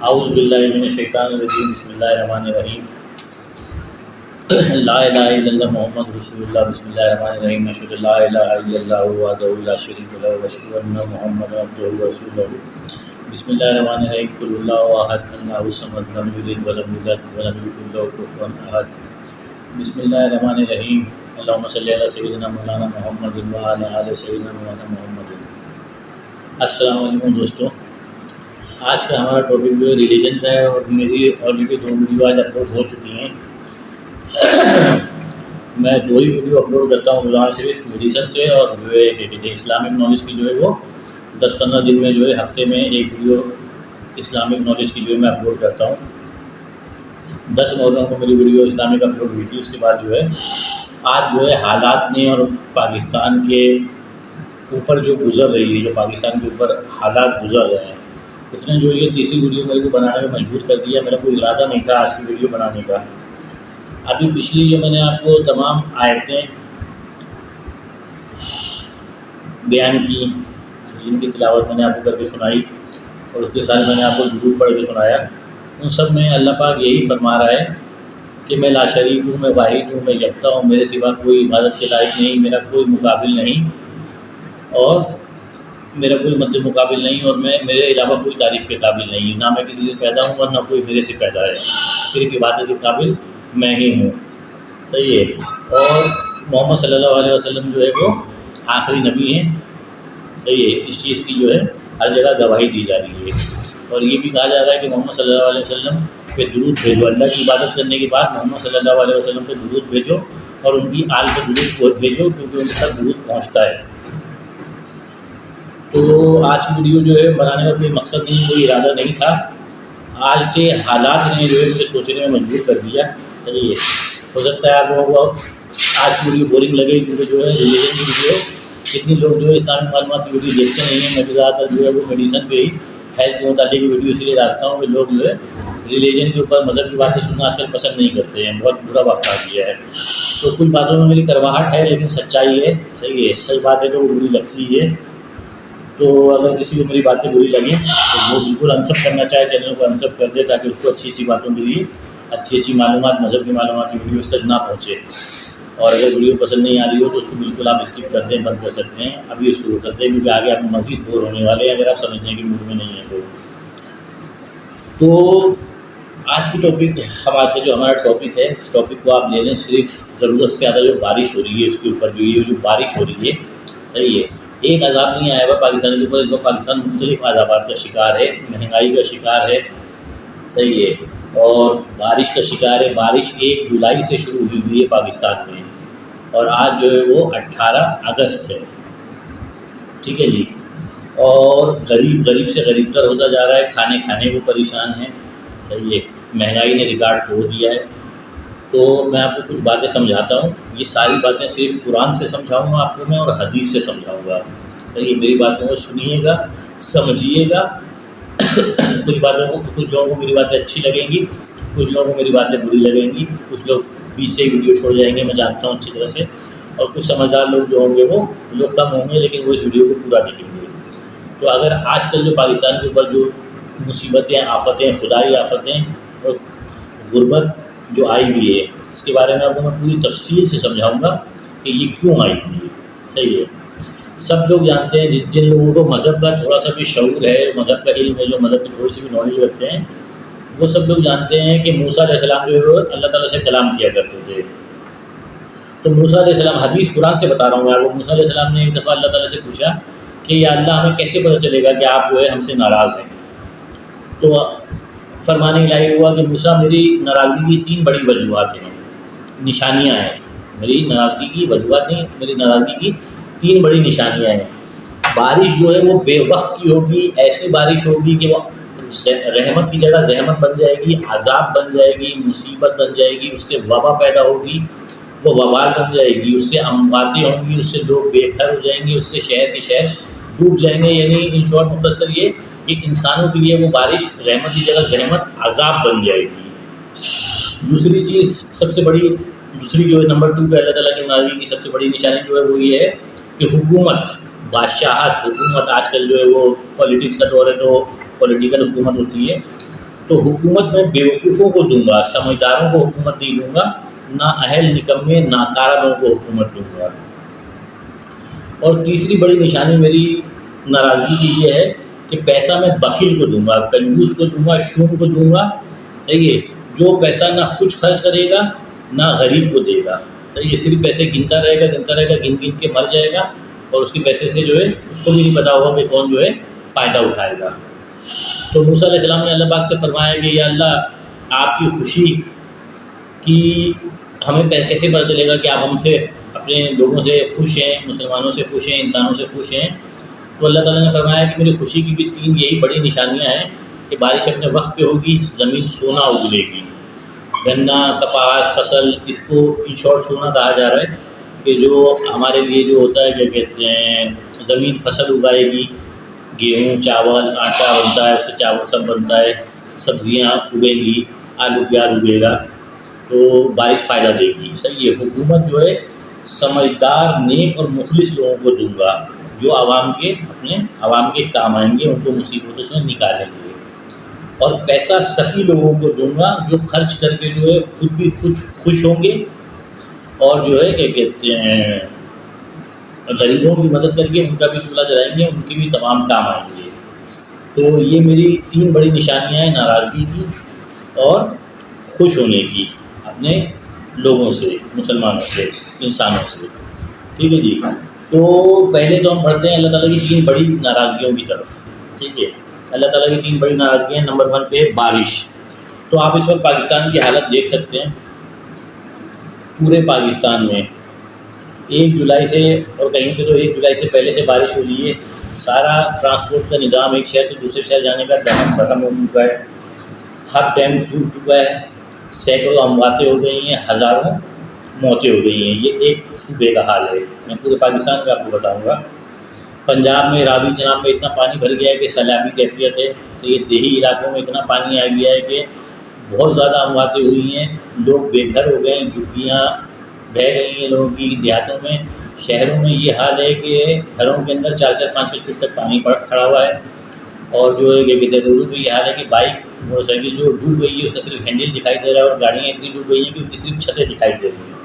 اعوذ باللہ من الشیطان الرجیم بسم اللہ الرحمن الرحیم لا الہ الا اللہ محمد رسول اللہ بسم اللہ الرحمن الرحیم اشہد ان لا الہ الا اللہ وحدہ لا شریک لہ واشہد ان محمدا عبدہ ورسولہ بسم اللہ الرحمن الرحیم قل اللہ احد اللہ الصمد لم یلد ولم یولد ولم یکن لہ کفوا احد بسم اللہ الرحمن الرحیم اللہم صلی علی سیدنا مولانا محمد وعلی آل سیدنا مولانا محمد۔ السلام علیکم دوستوں، آج کا ہمارا ٹاپک جو ہے ریلیجن کا ہے، اور میری آلریڈی 2 ویڈیو آج اپلوڈ ہو چکی ہیں۔ میں 2 ہی ویڈیو اپلوڈ کرتا ہوں مولانا شریف میڈیسن سے، اور جو ہے اسلامک نالج کی جو ہے وہ 10-15 دن میں جو ہے ہفتے میں ایک ویڈیو اسلامک نالج کی جو ہے میں اپلوڈ کرتا ہوں۔ 10 محرم کو میری ویڈیو اسلامک اپلوڈ ہوئی تھی۔ اس کے بعد جو ہے آج جو ہے حالات نے اور پاکستان کے اوپر جو گزر رہی ہے، جو پاکستان کے اوپر حالات گزر رہے ہیں، اس نے جو یہ تیسری ویڈیو میرے کو بنانے میں مجبور کر دیا۔ میرا کوئی ارادہ نہیں تھا آج کی ویڈیو بنانے کا۔ ابھی پچھلی جو میں نے آپ کو تمام آیتیں بیان کی، جن کی تلاوت میں نے آپ کو کر کے سنائی، اور اس کے ساتھ میں نے آپ کو درود پڑھ کے سنایا، ان سب میں اللہ پاک یہی فرما رہا ہے کہ میں لا شریک ہوں، میں واحد ہوں، میں یکتا ہوں، میرے سوا کوئی عبادت کے لائق نہیں، میرا کوئی مقابل نہیں، اور میرا کوئی مد مقابل نہیں، اور میں میرے علاوہ کوئی تعریف کے قابل نہیں، نہ میں کسی سے پیدا ہوں اور نہ کوئی میرے سے پیدا ہے، صرف عبادت کے قابل میں ہی ہوں۔ صحیح ہے۔ اور محمد صلی اللہ علیہ وسلم جو ہے وہ آخری نبی ہیں۔ صحیح ہے۔ اس چیز کی جو ہے ہر جگہ گواہی دی جا رہی ہے، اور یہ بھی کہا جا رہا ہے کہ محمد صلی اللہ علیہ وسلم پہ درود بھیجو۔ اللہ کی عبادت کرنے کے بعد محمد صلی اللہ علیہ وسلم پہ درود بھیجو، اور ان کی آل پہ درود بھیجو، کیونکہ ان تک درود پہنچتا ہے۔ تو آج کی ویڈیو جو ہے بنانے کا کوئی مقصد نہیں، کوئی ارادہ نہیں تھا۔ آج کے حالات نے جو ہے مجھے سوچنے میں مجبور کر دیا۔ صحیح ہے۔ ہو سکتا ہے آپ لوگوں کو آج کی ویڈیو بورنگ لگے، کیونکہ جو ہے ریلیجن کی ویڈیو کتنے لوگ جو ہے اسلامک معلومات کی ویڈیو دیکھتے نہیں ہیں۔ میں بھی زیادہ تر جو ہے وہ میڈیسن پہ ہی ہیلتھ کے متعلق کی ویڈیو اس لیے ڈالتا ہوں کہ لوگ جو ہے ریلیجن کے اوپر مذہب کی باتیں سننا آج کل پسند نہیں کرتے ہیں، بہت برا وقت آ گیا ہے۔ تو کچھ باتوں میں میری کرواہٹ ہے، لیکن سچائی ہے۔ صحیح ہے۔ سچ بات ہے تو وہ بری لگتی ہے۔ تو اگر کسی کو میری باتیں بری لگیں تو وہ بالکل انسب کرنا چاہے، چینل کو انسب کر دے، تاکہ اس کو اچھی باتوں کے لیے اچھی معلومات، مذہب کی معلومات کی ویڈیو اس تک نہ پہنچے۔ اور اگر ویڈیو پسند نہیں آ رہی ہو تو اس کو بالکل آپ اسکپ کر دیں، بند کر سکتے ہیں، ابھی اس کو کر دیں، کیونکہ آگے آپ مزید بور ہونے والے ہیں اگر آپ سمجھنے کی موڈ میں نہیں ہیں تو آج کی ٹاپک، آج کا جو ہمارا ٹاپک ہے، اس ٹاپک کو آپ لے لیں صرف ضرورت سے زیادہ جو بارش ہو رہی ہے اس کے اوپر، جو بارش ہو رہی ہے۔ صحیح ہے۔ ایک عذاب نہیں آیا ہوا پاکستان کے اوپر، اس وقت پاکستان مختلف عذابات کا شکار ہے، مہنگائی کا شکار ہے۔ صحیح ہے۔ اور بارش کا شکار ہے۔ بارش 1 جولائی سے شروع ہوئی ہے پاکستان میں، اور آج جو ہے وہ 18 اگست ہے۔ ٹھیک ہے جی۔ اور غریب سے غریب تر ہوتا جا رہا ہے، کھانے کو پریشان ہیں۔ صحیح ہے۔ مہنگائی نے ریکارڈ توڑ دیا ہے۔ تو میں آپ کو کچھ باتیں سمجھاتا ہوں۔ یہ ساری باتیں صرف قرآن سے سمجھاؤں گا آپ کو میں، اور حدیث سے سمجھاؤں گا۔ صحیح ہے۔ میری باتوں کو سنیے گا، سمجھیے گا۔ کچھ لوگوں کو میری باتیں اچھی لگیں گی، کچھ لوگوں کو میری باتیں بری لگیں گی، کچھ لوگ بیچ سے ویڈیو چھوڑ جائیں گے، میں جانتا ہوں اچھی طرح سے، اور کچھ سمجھدار لوگ جو ہوں گے وہ لوگ کم ہوں گے، لیکن وہ اس ویڈیو کو پورا دیکھیں گے۔ تو اگر آج کل جو پاکستان کے اوپر جو مصیبتیں، آفتیں، خدائی آفتیں اور غربت جو آئی ہوئی ہے، اس کے بارے میں آپ کو میں پوری تفصیل سے سمجھاؤں گا کہ یہ کیوں آئی ہوئی ہے۔ صحیح ہے۔ سب لوگ جانتے ہیں، جن لوگوں کو مذہب کا تھوڑا سا بھی شعور ہے، مذہب کا علم ہے، جو مذہب کی تھوڑی سی بھی نالج رکھتے ہیں، وہ سب لوگ جانتے ہیں کہ موسیٰ علیہ السلام جو ہے اللہ تعالیٰ سے کلام کیا کرتے تھے۔ تو موسیٰ علیہ السلام، حدیث قرآن سے بتا رہا ہوں میں آپ کو، موسیٰ علیہ السلام نے ایک دفعہ اللہ تعالیٰ سے پوچھا کہ یا اللہ، ہمیں کیسے پتہ چلے گا کہ آپ جو ہے ہم سے ناراض ہیں؟ تو فرمان الہی ہوا کہ موسیٰ، میری ناراضگی کی 3 بڑی وجوہات ہیں، نشانیاں ہیں۔ میری ناراضگی کی وجوہات نہیں، میری ناراضگی کی 3 بڑی نشانیاں ہیں۔ بارش جو ہے وہ بے وقت کی ہوگی، ایسی بارش ہوگی کہ وہ رحمت کی جگہ زحمت بن جائے گی، عذاب بن جائے گی، مصیبت بن جائے گی، اس سے وبا پیدا ہوگی، وہ وبال بن جائے گی، اس سے امواتیں ہوں گی، اس سے لوگ بے گھر ہو جائیں گے، اس سے شہر کے شہر ڈوب جائیں گے۔ یعنی ان شارٹ مختصر یہ کہ انسانوں کے لیے وہ بارش رحمت کی جگہ زحمت، عذاب بن جائے گی۔ دوسری چیز، سب سے بڑی، دوسری جو ہے نمبر 2 پہ اللہ تعالیٰ کی ناراضگی کی سب سے بڑی نشانی جو ہے وہ یہ ہے کہ حکومت، بادشاہت، حکومت، آج کل جو ہے وہ پولیٹکس کا دور ہے تو پولیٹیکل حکومت ہوتی ہے، تو حکومت میں بیوقوفوں کو دوں گا، سمجھداروں کو حکومت نہیں دوں گا، نہ اہل نکمے ناکارہ لوگوں کو حکومت دوں گا۔ اور تیسری بڑی نشانی میری ناراضگی کی یہ ہے کہ پیسہ میں بخیل کو دوں گا، کنجوس کو دوں گا، شوم کو دوں گا، صحیح ہے، جو پیسہ نہ خود خرچ کرے گا نہ غریب کو دے گا، صحیح ہے، صرف پیسے گنتا رہے گا، گن گن کے مر جائے گا، اور اس کے پیسے سے جو ہے اس کو بھی نہیں پتا ہوگا کہ کون جو ہے فائدہ اٹھائے گا۔ تو موسیٰ علیہ السلام نے اللہ پاک سے فرمایا کہ یا اللہ، آپ کی خوشی کی ہمیں کیسے پتہ چلے گا کہ آپ ہم سے، اپنے لوگوں سے خوش ہیں، مسلمانوں سے خوش ہیں، انسانوں سے خوش ہیں؟ تو اللہ تعالیٰ نے فرمایا کہ میری خوشی کی بھی 3 یہی بڑی نشانیاں ہیں کہ بارش اپنے وقت پہ ہوگی، زمین سونا اگلے گی، گنا، کپاس، فصل، اس کو ان شارٹ سونا کہا جا رہا ہے کہ جو ہمارے لیے جو ہوتا ہے، کیا کہتے ہیں، زمین فصل اگائے گی، گیہوں، چاول، آٹا بنتا ہے، اس سے چاول سب بنتا ہے، سبزیاں اگے گی، آلو پیاز اگے گا، تو بارش فائدہ دے گی، صحیح ہے۔ حکومت جو ہے سمجھدار، نیک اور مخلص لوگوں کو دوں گا، جو اپنے عوام کے کام آئیں گے، ان کو مصیبتوں سے نکالیں گے۔ اور پیسہ سخی لوگوں کو دوں گا، جو خرچ کر کے جو ہے خود بھی خوش ہوں گے، اور جو ہے کیا کہتے ہیں، غریبوں کی مدد کر کے ان کا بھی چولہا جلائیں گے، ان کے بھی تمام کام آئیں گے۔ تو یہ میری 3 بڑی نشانیاں ہیں ناراضگی کی اور خوش ہونے کی، اپنے لوگوں سے، مسلمانوں سے، انسانوں سے، ٹھیک ہے جی۔ تو پہلے تو ہم پڑھتے ہیں اللہ تعالیٰ کی 3 بڑی ناراضگیوں کی طرف، ٹھیک ہے۔ اللہ تعالیٰ کی 3 بڑی ناراضگیاں، نمبر 1 پہ بارش۔ تو آپ اس وقت پاکستان کی حالت دیکھ سکتے ہیں، پورے پاکستان میں 1 جولائی سے، اور کہیں پہ تو 1 جولائی سے پہلے سے بارش ہو رہی ہے، سارا ٹرانسپورٹ کا نظام ایک شہر سے دوسرے شہر جانے کا دہم بھرم ہو چکا ہے، ہر ڈیم ٹوٹ چکا ہے، سینکڑوں امواتیں ہو گئی ہیں، ہزاروں موتیں ہو گئی ہیں۔ یہ ایک صوبے کا حال ہے، میں پورے پاکستان کا آپ کو بتاؤں گا۔ پنجاب میں راوی جناب میں اتنا پانی بھر گیا ہے کہ سیلابی کیفیت ہے، تو یہ دیہی علاقوں میں اتنا پانی آ گیا ہے کہ بہت زیادہ امواتیں ہوئی ہیں، لوگ بے گھر ہو گئے ہیں، جھگیاں بہہ گئی ہیں لوگوں کی دیہاتوں میں۔ شہروں میں یہ حال ہے کہ گھروں کے اندر 4-4 5-5 فٹ تک پانی کھڑا ہوا ہے، اور جو ہے کہ روڈوں پہ یہ حال ہے کہ بائک، موٹر سائیکل جو ڈوب گئی ہے اس کا صرف ہینڈل دکھائی دے رہا ہے، اور گاڑیاں اتنی ڈوب گئی ہیں کہ ان کی صرف چھتیں دکھائی دے رہی ہیں۔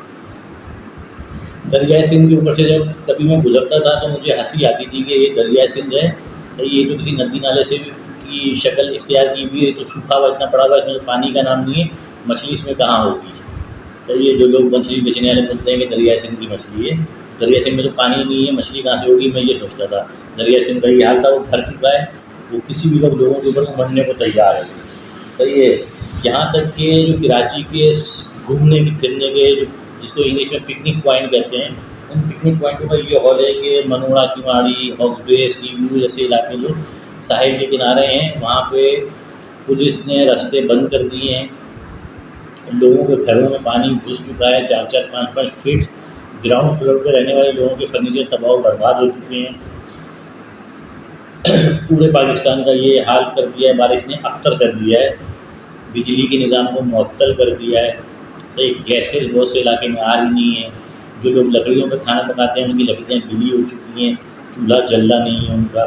دریائے سندھ کے اوپر سے جب کبھی میں گزرتا تھا تو مجھے ہنسی آتی تھی کہ یہ دریائے سندھ ہے، صحیح، یہ تو کسی ندی نالے سے کی شکل اختیار کی ہوئی ہے، تو سوکھا ہوا اتنا پڑا ہوا ہے، اس میں تو پانی کا نام نہیں ہے، مچھلی اس میں کہاں ہوگی، صحیح ہے۔ جو لوگ مچھلی بیچنے والے بولتے ہیں کہ دریائے سندھ کی مچھلی ہے، دریائے سندھ میں تو پانی نہیں ہے، مچھلی کہاں سے ہوگی، میں یہ سوچتا تھا۔ دریائے سندھ کا یہ حال تھا، وہ بھر چکا ہے، وہ کسی بھی وقت لوگوں کے اوپر مرنے کو تیار ہے، صحیح ہے۔ یہاں تک کہ جو کراچی کے گھومنے پھرنے کے، جس کو انگلش میں پکنک پوائنٹ کہتے ہیں، ان پکنک پوائنٹوں کا یہ حال ہے کہ منوڑا کی ماڑی، ہاکس بے، سی ویو جیسے علاقے جو ساحل کے کنارے ہیں، وہاں پہ پولیس نے راستے بند کر دیے ہیں، لوگوں کے گھروں میں پانی گھس چکا ہے، 4-4 5-5 فٹ، گراؤنڈ فلور پہ رہنے والے لوگوں کے فرنیچر تباہ و برباد ہو چکے ہیں۔ پورے پاکستان کا یہ حال کر دیا ہے، بارش نے ابتر کر دیا ہے، بجلی کے نظام کو معطل کر دیا ہے، صحیح، گیسز بہت سے علاقے میں آ رہی نہیں ہیں، جو لوگ لکڑیوں پہ کھانا پکاتے ہیں ان کی لکڑیاں گیلی ہو چکی ہیں، چولہا جلنا نہیں ہے ان کا۔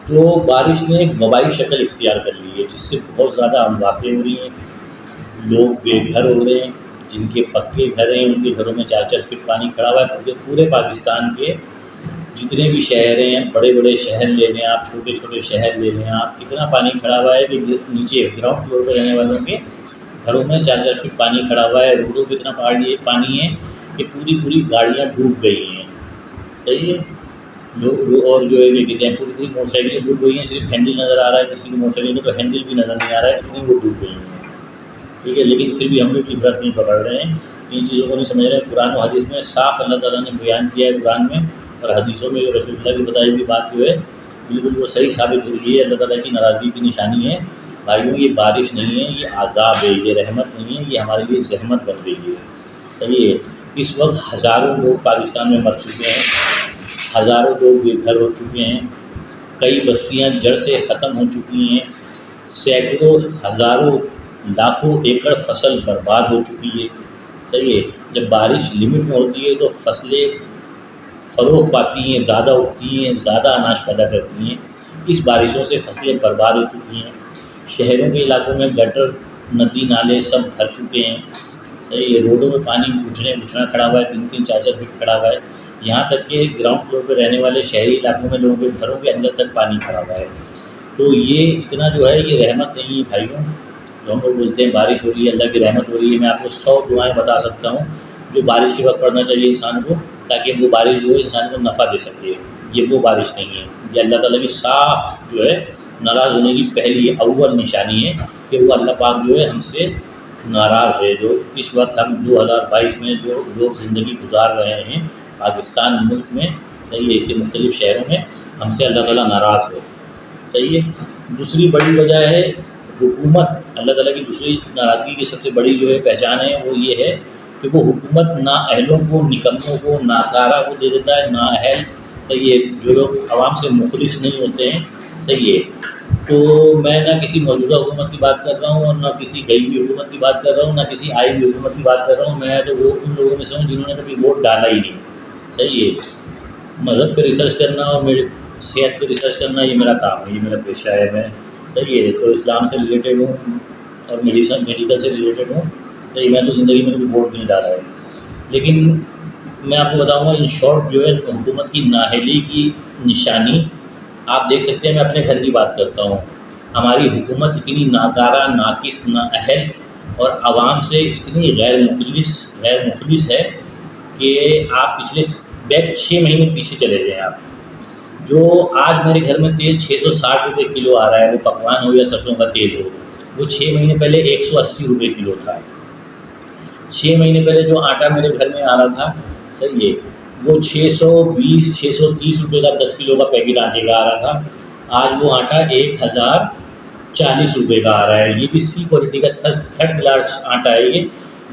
تو بارش نے ایک وبائی شکل اختیار کر لی ہے، جس سے بہت زیادہ امواتیں ہو رہی ہیں، لوگ بے گھر ہو رہے ہیں، جن کے پکے گھر ہیں ان کے گھروں میں 4-4 فٹ پانی کھڑا ہوا ہے، کیونکہ پورے پاکستان کے جتنے بھی شہر ہیں، بڑے بڑے شہر لے لیں آپ، چھوٹے چھوٹے شہر لے لیں آپ، اتنا پانی کھڑا ہوا ہے کہ نیچے گراؤنڈ فلور پہ رہنے والوں کے گھروں میں 4-4 فٹ پانی کھڑا ہوا ہے، روڈوں پہ اتنا پانی ہے کہ پوری گاڑیاں ڈوب گئی ہیں، صحیح ہے۔ اور جو ہے کہ پوری موٹر سائیکلیں ڈوب گئی ہیں، صرف ہینڈل نظر آ رہا ہے، کسی کی موٹر سائیکل میں تو ہینڈل بھی نظر نہیں آ رہا ہے، اتنی وہ ڈوب گئی ہیں، ٹھیک ہے۔ لیکن پھر بھی ہم لوگ عبرت نہیں پکڑ رہے ہیں، ان چیزوں کو نہیں سمجھ رہے ہیں۔ قرآن و حدیث میں صاف اللہ تعالیٰ نے بیان کیا ہے، قرآن میں اور حدیثوں میں جو رسول اللہ کی بتائی ہوئی بات جو ہے بالکل وہ صحیح ثابت ہو رہی ہے، اللہ تعالیٰ کی ناراضگی کی نشانی ہے۔ بھائیوں، یہ بارش نہیں ہے، یہ عذاب ہے، یہ رحمت نہیں ہے، یہ ہمارے لیے زحمت بن گئی ہے، صحیح ہے۔ اس وقت ہزاروں لوگ پاکستان میں مر چکے ہیں، ہزاروں لوگ بے گھر ہو چکے ہیں، کئی بستیاں جڑ سے ختم ہو چکی ہیں، سینکڑوں، ہزاروں، لاکھوں ایکڑ فصل برباد ہو چکی ہے، صحیح ہے۔ جب بارش لمٹ میں ہوتی ہے تو فصلیں فروغ پاتی ہیں، زیادہ اگتی ہیں، زیادہ اناج پیدا کرتی ہیں، اس بارشوں سے فصلیں برباد ہو چکی ہیں۔ شہروں کے علاقوں میں گٹر ندی نالے سب بھر چکے ہیں، صحیح ہے، روڈوں میں پانی گھٹنا کھڑا ہوا ہے، 3-3 4 4 فٹ کھڑا ہوا ہے، یہاں تک کہ گراؤنڈ فلور پہ رہنے والے شہری علاقوں میں لوگوں کے گھروں کے اندر تک پانی کھڑا ہوا ہے۔ تو یہ اتنا جو ہے یہ رحمت نہیں ہے بھائیوں، جو ہم لوگ بولتے ہیں بارش ہو رہی ہے اللہ کی رحمت ہو رہی ہے، میں آپ کو 100 دعائیں بتا سکتا ہوں جو بارش کے وقت پڑھنا چاہیے انسان کو، تاکہ وہ بارش جو ہے انسان کو نفع دے سکے۔ یہ وہ بارش نہیں ہے، یہ اللہ تعالیٰ کی صاف جو ہے ناراض ہونے کی پہلی اول نشانی ہے کہ وہ اللہ پاک جو ہے ہم سے ناراض ہے۔ جو اس وقت ہم 2022 میں جو لوگ زندگی گزار رہے ہیں پاکستان ملک میں، صحیح ہے، اس کے مختلف شہروں میں، ہم سے اللہ تعالیٰ ناراض ہے، صحیح ہے۔ دوسری بڑی وجہ ہے حکومت، اللہ تعالیٰ کی دوسری ناراضگی کی سب سے بڑی جو ہے پہچان ہے وہ یہ ہے کہ وہ حکومت نااہلوں کو، نکموں کو، ناکارہ کو دے دیتا ہے، نااہل، صحیح ہے، جو لوگ عوام سے مخلص نہیں ہوتے ہیں، صحیح ہے۔ تو میں نہ کسی موجودہ حکومت کی بات کر رہا ہوں اور نہ کسی گئی ہوئی حکومت کی بات کر رہا ہوں، نہ کسی آئی ہوئی حکومت کی بات کر رہا ہوں، میں تو وہ ان لوگوں میں سے ہوں جنہوں نے کبھی ووٹ ڈالا ہی نہیں، صحیح ہے۔ مذہب پہ ریسرچ کرنا اور میرے صحت پہ ریسرچ کرنا یہ میرا کام ہے، یہ میرا پیشہ ہے، میں صحیح ہے، تو اسلام سے ریلیٹڈ ہوں اور میڈیکل سے ریلیٹڈ ہوں، صحیح، میں تو زندگی میں کبھی ووٹ نہیں ڈالا ہے۔ لیکن میں آپ کو بتاؤں گا ان شارٹ جو ہے حکومت کی نااہلی کی نشانی آپ دیکھ سکتے ہیں۔ میں اپنے گھر کی بات کرتا ہوں، ہماری حکومت اتنی ناکارہ، ناقص، نااہل اور عوام سے اتنی غیر مخلص ہے کہ آپ پچھلے بیک 6 مہینے پیچھے چلے جائیں، آپ جو آج میرے گھر میں تیل 660 روپے کلو آ رہا ہے، وہ پکوان ہو یا سرسوں کا تیل ہو، وہ 6 مہینے پہلے 180 روپے کلو تھا۔ 6 مہینے پہلے جو آٹا میرے گھر میں آ رہا تھا، صحیح ہے، وہ 630 روپے کا 10 کلو کا پیکٹ آٹے کا آ رہا تھا، آج وہ آٹا 1040 روپے کا آ رہا ہے۔ یہ بھی سی کوالٹی کا 3rd کلاس آٹا ہے،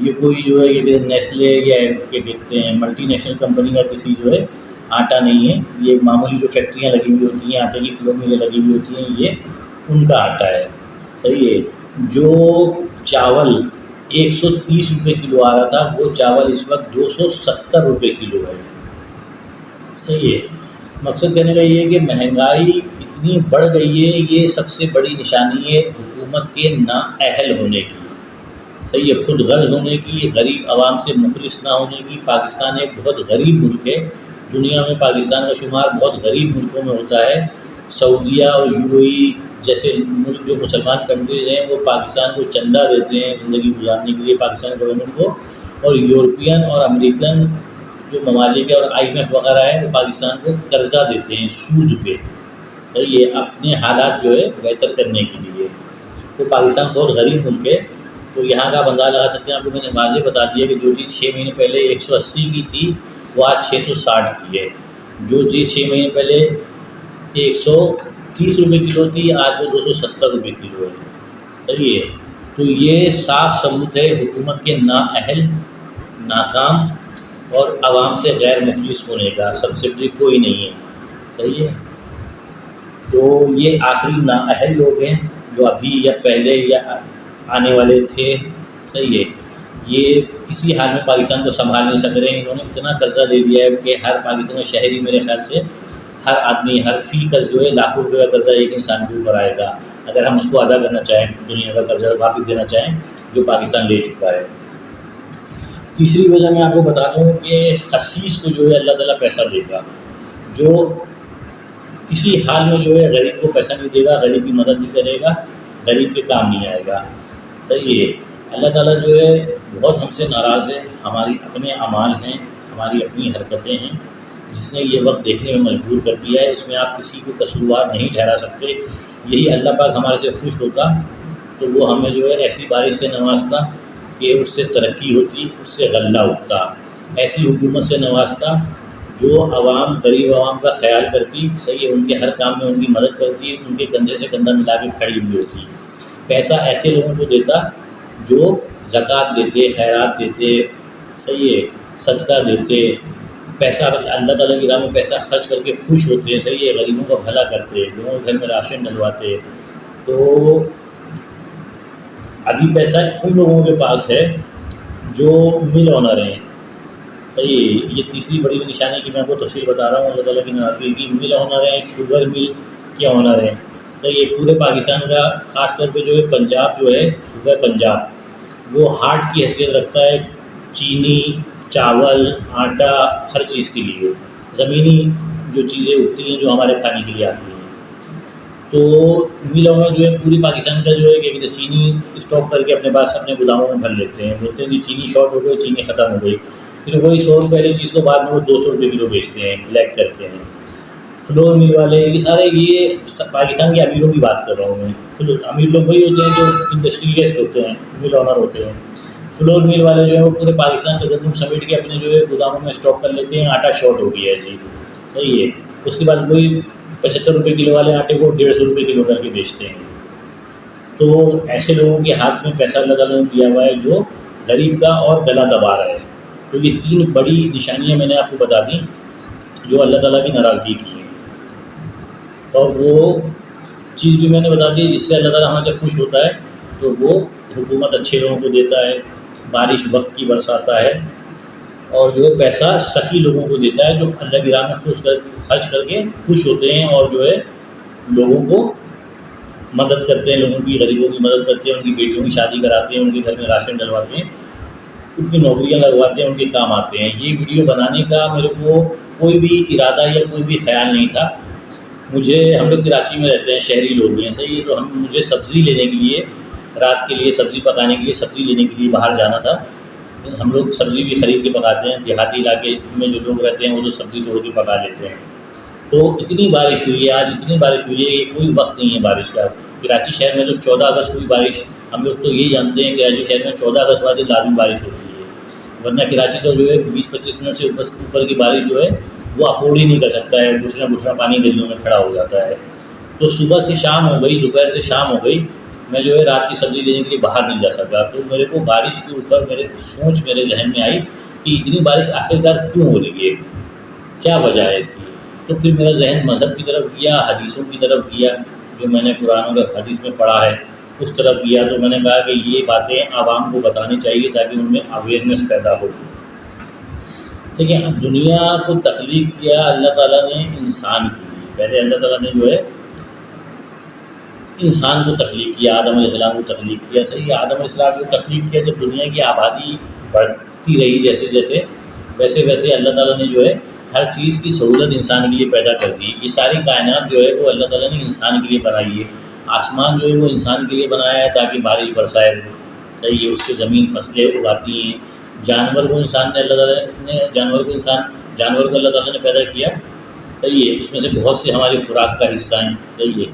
یہ کوئی جو ہے یہ نیسلے یا کیا کہتے ہیں ملٹی نیشنل کمپنی کا کسی جو ہے آٹا نہیں ہے، یہ ایک معمولی جو فیکٹریاں لگی ہوئی ہوتی ہیں، آٹے کی فلو میلیں لگی ہوئی ہوتی ہیں، یہ ان کا آٹا ہے، صحیح ہے۔ جو چاول 130 روپے کلو آ رہا تھا، وہ چاول اس وقت 270 روپے کلو ہے، صحیح ہے۔ مقصد کہنے کا یہ ہے کہ مہنگائی اتنی بڑھ گئی ہے، یہ سب سے بڑی نشانی ہے حکومت کے نااہل ہونے کی، صحیح ہے، خود غرض ہونے کی، غریب عوام سے مخلص نہ ہونے کی۔ پاکستان ایک بہت غریب ملک ہے، دنیا میں پاکستان کا شمار بہت غریب ملکوں میں ہوتا ہے۔ سعودیہ اور UAE جیسے ملک جو مسلمان کنٹریز ہیں وہ پاکستان کو چندہ دیتے ہیں زندگی گزارنے کے لیے، پاکستان گورنمنٹ کو، اور یورپین اور امریکن جو ممالک ہے اور IMF وغیرہ ہے وہ پاکستان کو قرضہ دیتے ہیں سود پہ، صحیح ہے، اپنے حالات جو ہے بہتر کرنے کے لیے۔ تو پاکستان بہت غریب ملک ہے، تو یہاں کا آپ اندازہ لگا سکتے ہیں۔ آپ کو میں نے واضح بتا دیا کہ جو چیز 6 مہینے پہلے 180 کی تھی وہ آج 660 کی ہے، جو چیز 6 مہینے پہلے 130 روپے کلو تھی آج وہ 270 روپے کلو ہے، صحیح ہے۔ تو یہ صاف ثبوت ہے حکومت کے نااہل، ناکام اور عوام سے غیر مخلص ہونے کا، سبسڈری کوئی نہیں ہے، صحیح ہے۔ تو یہ آخری نااہل لوگ ہیں جو ابھی یا پہلے یا آنے والے تھے، صحیح ہے، یہ کسی حال میں پاکستان کو سنبھال نہیں سک رہے ہیں۔ انہوں نے اتنا قرضہ دے دیا ہے کہ ہر پاکستانی شہری میرے خیال سے ہر آدمی ہر فی قرض جو ہے لاکھوں روپے کا قرضہ ایک انسان کے اوپر آئے گا اگر ہم اس کو ادا کرنا چاہیں، دنیا کا قرضہ واپس دینا چاہیں جو پاکستان لے چکا ہے۔ تیسری وجہ میں آپ کو بتا دوں کہ خسیس کو جو ہے اللہ تعالیٰ پیسہ دے گا، جو کسی حال میں جو ہے غریب کو پیسہ نہیں دے گا، غریب کی مدد نہیں کرے گا، غریب کے کام نہیں آئے گا، صحیح ہے۔ اللہ تعالیٰ جو ہے بہت ہم سے ناراض ہے، ہماری اپنے اعمال ہیں، ہماری اپنی حرکتیں ہیں جس نے یہ وقت دیکھنے میں مجبور کر دیا ہے، اس میں آپ کسی کو قصوروار نہیں ٹھہرا سکتے۔ یہی اللہ پاک ہمارے سے خوش ہوتا تو وہ ہمیں جو ہے ایسی بارش سے نوازتا کہ اس سے ترقی ہوتی، اس سے غلہ اٹھتا، ایسی حکومت سے نوازتا جو عوام، غریب عوام کا خیال کرتی، صحیح ہے، ان کے ہر کام میں ان کی مدد کرتی، ان کے کندھے سے کندھا ملا کے کھڑی ہوئی ہوتی۔ پیسہ ایسے لوگوں کو دیتا جو زکوٰۃ دیتے، خیرات دیتے، صحیح ہے، صدقہ دیتے، پیسہ اللہ تعالیٰ کی راہ میں پیسہ خرچ کر کے خوش ہوتے، صحیح ہے، غریبوں کا بھلا کرتے، لوگوں کے گھر میں راشن ڈلواتے۔ تو ابھی پیسہ ان لوگوں کے پاس ہے جو مل آنر ہیں، صحیح ہے، یہ تیسری بڑی نشانی کی میں آپ کو تفصیل بتا رہا ہوں اللہ تعالیٰ کی ناراضگی کی۔ مل آنر ہیں، شوگر مل کے آنر ہیں، صحیح ہے، پورے پاکستان کا خاص طور پہ جو ہے پنجاب جو ہے، صوبہ پنجاب وہ ہارٹ کی حیثیت رکھتا ہے چینی، چاول، آٹا، ہر چیز کے لیے زمینی جو چیزیں اگتی ہیں جو ہمارے کھانے کے لیے آتی ہیں۔ تو میلوں میں جو ہے پوری پاکستان کا جو ہے کہ کہتے ہیں چینی اسٹاک کر کے اپنے پاس اپنے گوداموں میں بھر لیتے ہیں، بولتے ہیں کہ چینی شارٹ ہو گئی، چینی ختم ہو گئی، پھر وہی 100 روپے والی چیز کو بعد میں وہ 200 روپے کلو بیچتے ہیں، بلیک کرتے ہیں۔ فلور مل والے یہ سارے، یہ پاکستان کے امیروں کی بات کر رہا ہوں میں، امیر لوگ وہی ہوتے ہیں جو انڈسٹریلسٹ ہوتے ہیں، مل آنر ہوتے ہیں۔ فلور مل والے جو ہے وہ پورے پاکستان کا گندم سمیٹ کے اپنے جو ہے گوداموں میں اسٹاک کر لیتے ہیں، آٹا شارٹ ہو گیا ہے جی، صحیح ہے، اس کے بعد وہی 75 روپے کلو والے آٹے کو 150 روپے کلو کر کے بیچتے ہیں۔ تو ایسے لوگوں کے ہاتھ میں پیسہ اللہ تعالیٰ نے دیا ہوا ہے جو غریب کا اور گلا دبا رہا ہے۔ تو یہ 3 بڑی نشانیاں میں نے آپ کو بتا دیں جو اللہ تعالیٰ کی ناراضگی کی ہیں، اور وہ چیز بھی میں نے بتا دی جس سے اللہ تعالیٰ ہمارے خوش ہوتا ہے، تو وہ حکومت اچھے لوگوں کو دیتا ہے، بارش وقت کی برساتا ہے، اور جو ہے پیسہ سخی لوگوں کو دیتا ہے جو اللہ کی راہ میں خرچ کر کے خوش ہوتے ہیں، اور جو ہے لوگوں کو مدد کرتے ہیں، لوگوں کی غریبوں کی مدد کرتے ہیں، ان کی بیٹیوں کی شادی کراتے ہیں، ان کے گھر میں راشن ڈلواتے ہیں، ان کی نوکریاں لگواتے ہیں، ان کے کام آتے ہیں۔ یہ ویڈیو بنانے کا میرے کو کوئی بھی ارادہ یا کوئی بھی خیال نہیں تھا۔ ہم لوگ کراچی میں رہتے ہیں، شہری لوگ ہیں، صحیح ہے، تو مجھے سبزی لینے کے لیے، رات کے لیے سبزی پکانے کے لیے، سبزی لینے کے لیے باہر جانا تھا۔ ہم لوگ سبزی بھی خرید کے پکاتے ہیں، دیہاتی علاقے میں جو لوگ رہتے ہیں وہ تو سبزی توڑ کے پکا لیتے ہیں۔ تو اتنی بارش ہوئی ہے آج، اتنی بارش ہوئی ہے، یہ کوئی وقت نہیں ہے بارش کا۔ کراچی شہر میں تو 14 اگست کو بھی بارش، ہم لوگ تو یہی جانتے ہیں کہ کراچی شہر میں 14 اگست والے دن لازمی بارش ہوتی ہے، ورنہ کراچی تو جو ہے 20-25 منٹ سے اوپر کی بارش جو ہے وہ افورڈ ہی نہیں کر سکتا ہے، گھسنا پانی گلیوں میں کھڑا ہو جاتا ہے۔ تو صبح سے شام ہو گئی، دوپہر سے شام ہو گئی، میں جو ہے رات کی سبزی لینے کے لیے باہر نہیں جا سکا۔ تو میرے کو بارش کے اوپر میرے ذہن میں آئی کہ اتنی بارش آخرکار کیوں ہو رہی ہے، کیا وجہ ہے اس کی؟ تو پھر میرا ذہن مذہب کی طرف گیا، حدیثوں کی طرف گیا، جو میں نے قرآن اور حدیث میں پڑھا ہے اس طرف گیا۔ تو میں نے کہا کہ یہ باتیں عوام کو بتانی چاہیے تاکہ ان میں اویئرنیس پیدا ہو۔ دیکھیں، دنیا کو تخلیق کیا اللہ تعالیٰ نے انسان کے لیے، پہلے اللہ تعالیٰ نے جو ہے انسان کو تخلیق کیا، آدم علیہ السلام کو تخلیق کیا، صحیح ہے، آدم علیہ السلام کو تخلیق کیا۔ جب دنیا کی آبادی بڑھتی رہی ویسے اللہ تعالیٰ نے جو ہے ہر چیز کی سہولت انسان کے لیے پیدا کر دی۔ یہ ساری کائنات جو ہے وہ اللہ تعالیٰ نے انسان کے لیے بنائی ہے۔ آسمان جو ہے وہ انسان کے لیے بنایا ہے تاکہ بارش برسائے، صحیح ہے، اس سے زمین فصلیں اگاتی ہیں۔ جانور کو اللہ تعالیٰ نے پیدا کیا، صحیح ہے، اس میں سے بہت سے ہماری خوراک کا حصہ ہیں، صحیح ہے،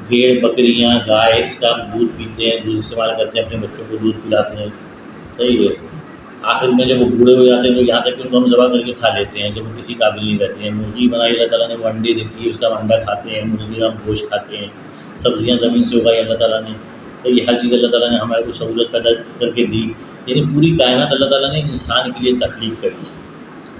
بھیڑ، بکریاں، گائے، اس کا ہم دودھ پیتے ہیں، دودھ استعمال کرتے ہیں، اپنے بچوں کو دودھ پلاتے ہیں، صحیح ہے۔ آخر میں جب وہ بوڑھے ہو جاتے ہیں تو یہاں تک کہ ان کو ہم ذبح کر کے کھا لیتے ہیں جب وہ کسی قابل نہیں رہتے ہیں۔ مرغی بنائی اللہ تعالیٰ نے، وہ انڈے دیتی ہے، اس کا انڈا کھاتے ہیں، مرغی کا ہم گوشت کھاتے ہیں۔ سبزیاں زمین سے اگائی اللہ تعالیٰ نے، تو یہ ہر چیز اللہ تعالیٰ نے ہمارے کو سہولت پیدا کر کے دی۔ یعنی پوری کائنات اللہ تعالیٰ نے انسان کے لیے تخلیق کری،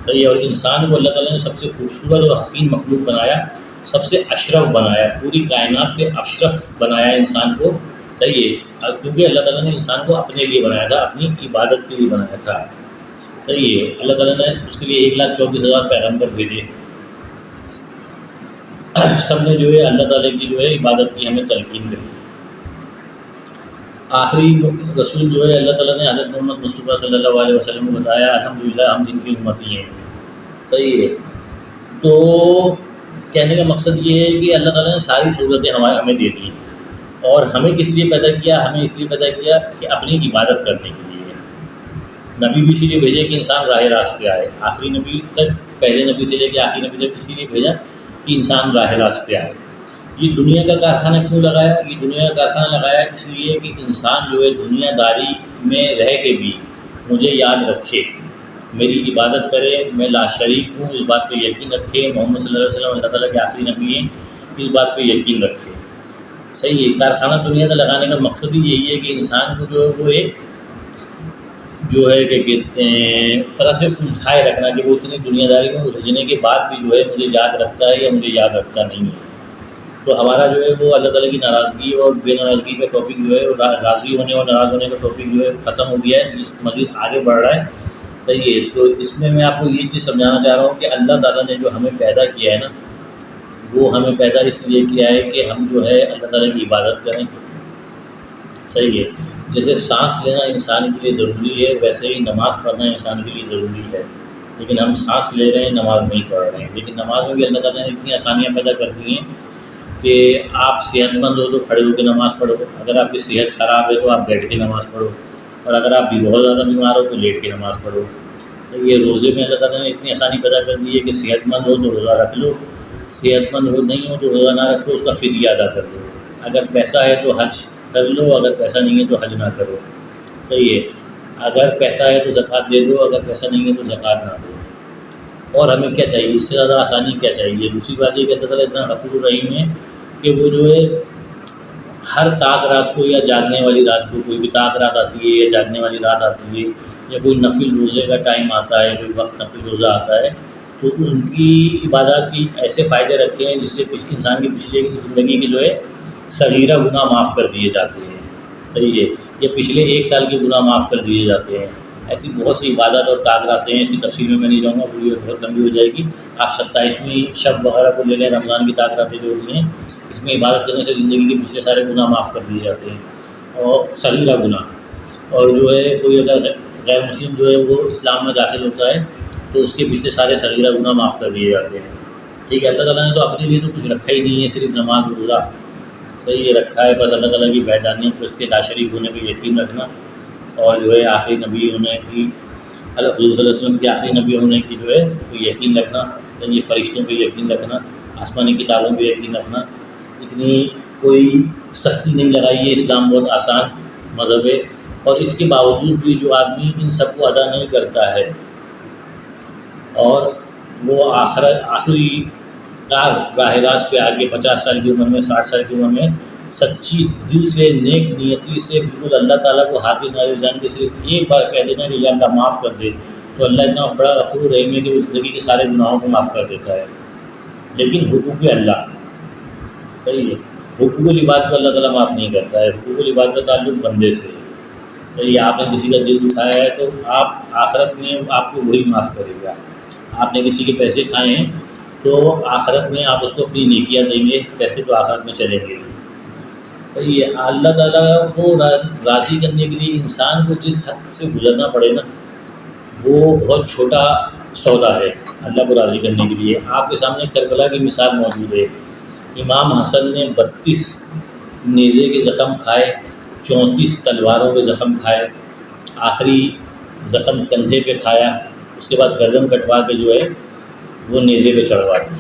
صحیح ہے، اور انسان کو اللہ تعالیٰ نے سب سے خوبصورت اور حسین مخلوق بنایا، سب سے اشرف بنایا، پوری کائنات پہ اشرف بنایا انسان کو، صحیح ہے، کیونکہ اللہ تعالیٰ نے انسان کو اپنے لیے بنایا تھا، اپنی عبادت کے لیے بنایا تھا، صحیح ہے۔ اللہ تعالیٰ نے اس کے لیے 1,24,000 پیغمبر بھیجے، سب نے جو ہے اللہ تعالیٰ کی جو ہے عبادت کی ہمیں تلقین کری۔ آخری رسول جو ہے اللہ تعالیٰ نے حضرت محمد مصطفیٰ صلی اللہ علیہ وسلم کو بتایا، الحمدللہ ہم جن کی امتی ہیں، صحیح ہے۔ تو کہنے کا مقصد یہ ہے کہ اللہ تعالیٰ نے ساری سہولتیں ہمیں دے دی، اور ہمیں کس لیے پیدا کیا؟ ہمیں اس لیے پیدا کیا کہ اپنی عبادت کرنے کے لیے۔ نبی بھی اسی لیے بھیجے کہ انسان راہ راست پہ آئے، آخری نبی تک، پہلے نبی سے لے کے آخری نبی تک اسی لیے بھیجا کہ انسان راہ راست پہ آئے۔ یہ دنیا کا کارخانہ کیوں لگایا؟ یہ دنیا کا کارخانہ لگایا اس لیے کہ انسان جو ہے دنیا داری میں رہ کے بھی مجھے یاد رکھے، میری عبادت کرے، میں لا شریک ہوں، اس بات پہ یقین رکھے، محمد صلی اللہ علیہ وسلم اللہ تعالیٰ کے آخری نبی ہیں، اس بات پہ یقین رکھے، صحیح ہے۔ کارخانہ دنیا کا لگانے کا مقصد ہی یہی ہے کہ انسان کو جو ہے وہ ایک جو ہے کہ کہتے ہیں طرح سے الجھائے رکھنا کہ وہ اتنی دنیا داری میں الجھنے کے بعد بھی جو ہے مجھے یاد رکھتا ہے یا مجھے یاد رکھتا نہیں ہے۔ تو ہمارا جو ہے وہ اللہ تعالیٰ کی ناراضگی اور بے ناراضگی کا ٹاپک جو ہے، راضی ہونے اور ناراض ہونے کا ٹاپک جو ہے ختم ہو گیا ہے، اس مزید آگے بڑھ رہا ہے، صحیح ہے۔ تو اس میں آپ کو یہ چیز سمجھانا چاہ رہا ہوں کہ اللہ تعالیٰ نے جو ہمیں پیدا کیا ہے نا، وہ ہمیں پیدا اس لیے کیا ہے کہ ہم جو ہے اللہ تعالیٰ کی عبادت کریں. صحیح ہے. جیسے سانس لینا انسان کے لیے ضروری ہے، ویسے ہی نماز پڑھنا انسان کے لیے ضروری ہے. لیکن ہم سانس لے رہے ہیں، نماز نہیں پڑھ رہے ہیں. لیکن نماز میں بھی اللہ تعالیٰ نے اتنی آسانیاں پیدا کر دی ہیں کہ آپ صحت مند ہو تو کھڑے ہو کے نماز پڑھو، اگر آپ کی صحت خراب ہے تو آپ بیٹھ کے نماز پڑھو، اور اگر آپ بھی بہت زیادہ بیمار ہو تو لیٹ کے نماز پڑھو. تو یہ روزے میں اللہ تعالیٰ نے اتنی آسانی پیدا کر دی ہے کہ صحت مند ہو تو روزہ رکھ لو، صحت مند ہو نہیں ہو تو روزہ نہ رکھو، اس کا فدیہ ادا کر دو. اگر پیسہ ہے تو حج کر لو، اگر پیسہ نہیں ہے تو حج نہ کرو. صحیح ہے. اگر پیسہ ہے تو زکوٰۃ دے دو، اگر پیسہ نہیں ہے تو زکوٰۃ نہ دو. اور ہمیں کیا چاہیے، اس سے زیادہ آسانی کیا چاہیے؟ دوسری بات یہ کہ اللہ تعالیٰ اتنا غفور الرحیم ہے کہ وہ جو ہے ہر طاق رات کو یا جاگنے والی رات کو، کوئی بھی طاق رات آتی ہے یا جاگنے والی رات آتی ہے، یا کوئی نفل روزے کا ٹائم آتا ہے، کوئی وقت نفل روزہ آتا ہے، تو ان کی عبادات کی ایسے فائدے رکھے ہیں جس سے انسان کی پچھلے زندگی کے جو ہے صغیرہ گناہ معاف کر دیے جاتے ہیں. صحیح ہے. یہ پچھلے 1 سال کے گناہ معاف کر دیے جاتے ہیں. ایسی بہت سی عبادات اور طاقت ہیں، اس کی تفصیل میں نہیں جاؤں گا، ویڈیو بہت لمبی ہو جائے گی. آپ 27ویں شب وغیرہ کو لے لیں، رمضان کی طاقتیں جو ہوتی ہیں، اس میں عبادت کرنے سے زندگی کے پچھلے سارے گناہ معاف کر دیے جاتے ہیں، اور صغیرہ گناہ. اور جو ہے کوئی اگر غیر مسلم جو ہے وہ اسلام میں داخل ہوتا ہے تو اس کے پچھلے سارے صغیرہ گناہ معاف کر دیے جاتے ہیں. ٹھیک ہے. اللہ تعالیٰ نے تو اپنے لیے تو کچھ رکھا ہی نہیں ہے، صرف نماز روزہ صحیح ہے رکھا ہے. بس اللہ تعالیٰ کی وحدانیت کو، اس کے لا شریک ہونے پہ یقین رکھنا، اور جو ہے آخری نبی ہونے کی، حضور صلی اللہ علیہ وسلم کے آخری نبی ہونے کی جو ہے وہ یقین رکھنا. یہ فرشتوں پہ یقین رکھنا، آسمانی کتابوں پہ یقین رکھنا. اتنی کوئی سختی نہیں لگائی ہے، اسلام بہت آسان مذہب ہے. اور اس کے باوجود بھی جو آدمی ان سب کو ادا نہیں کرتا ہے اور وہ آخری راہ راست پہ آگے 50 سال کی عمر میں، 60 سال کی عمر میں سچی دل سے، نیک نیتی سے بالکل اللہ تعالیٰ کو حاضر ناظر جان کے صرف ایک بار کہہ دینا کہ یا اللہ معاف کر دے، تو اللہ اتنا بڑا غفور رحیم ہے کہ وہ زندگی کے سارے گناہوں کو معاف کر دیتا ہے. لیکن حقوق اللہ، صحیح ہے، حقوق العباد کو اللہ تعالیٰ معاف نہیں کرتا ہے. حقوق العباد کا تعلق بندے سے. صحیح ہے. آپ نے کسی کا دل دکھایا ہے تو آپ آخرت میں آپ کو وہی معاف کرے گا. آپ نے کسی کے پیسے کھائے ہیں تو آخرت میں آپ اس کو اپنی نیکیاں دیں گے، پیسے تو آخرت میں چلیں گے. صحیح ہے. اللہ تعالیٰ کو راضی کرنے کے لیے انسان کو جس حد سے گزرنا پڑے نا، وہ بہت چھوٹا سودا ہے اللہ کو راضی کرنے کے لیے. آپ کے سامنے کربلا کی مثال موجود ہے. امام حسن نے 32 نیزے کے زخم کھائے، 34 تلواروں کے زخم کھائے، آخری زخم کندھے پہ کھایا، اس کے بعد گردن کٹوا کے جو ہے وہ نیزے پہ چڑھوا دی،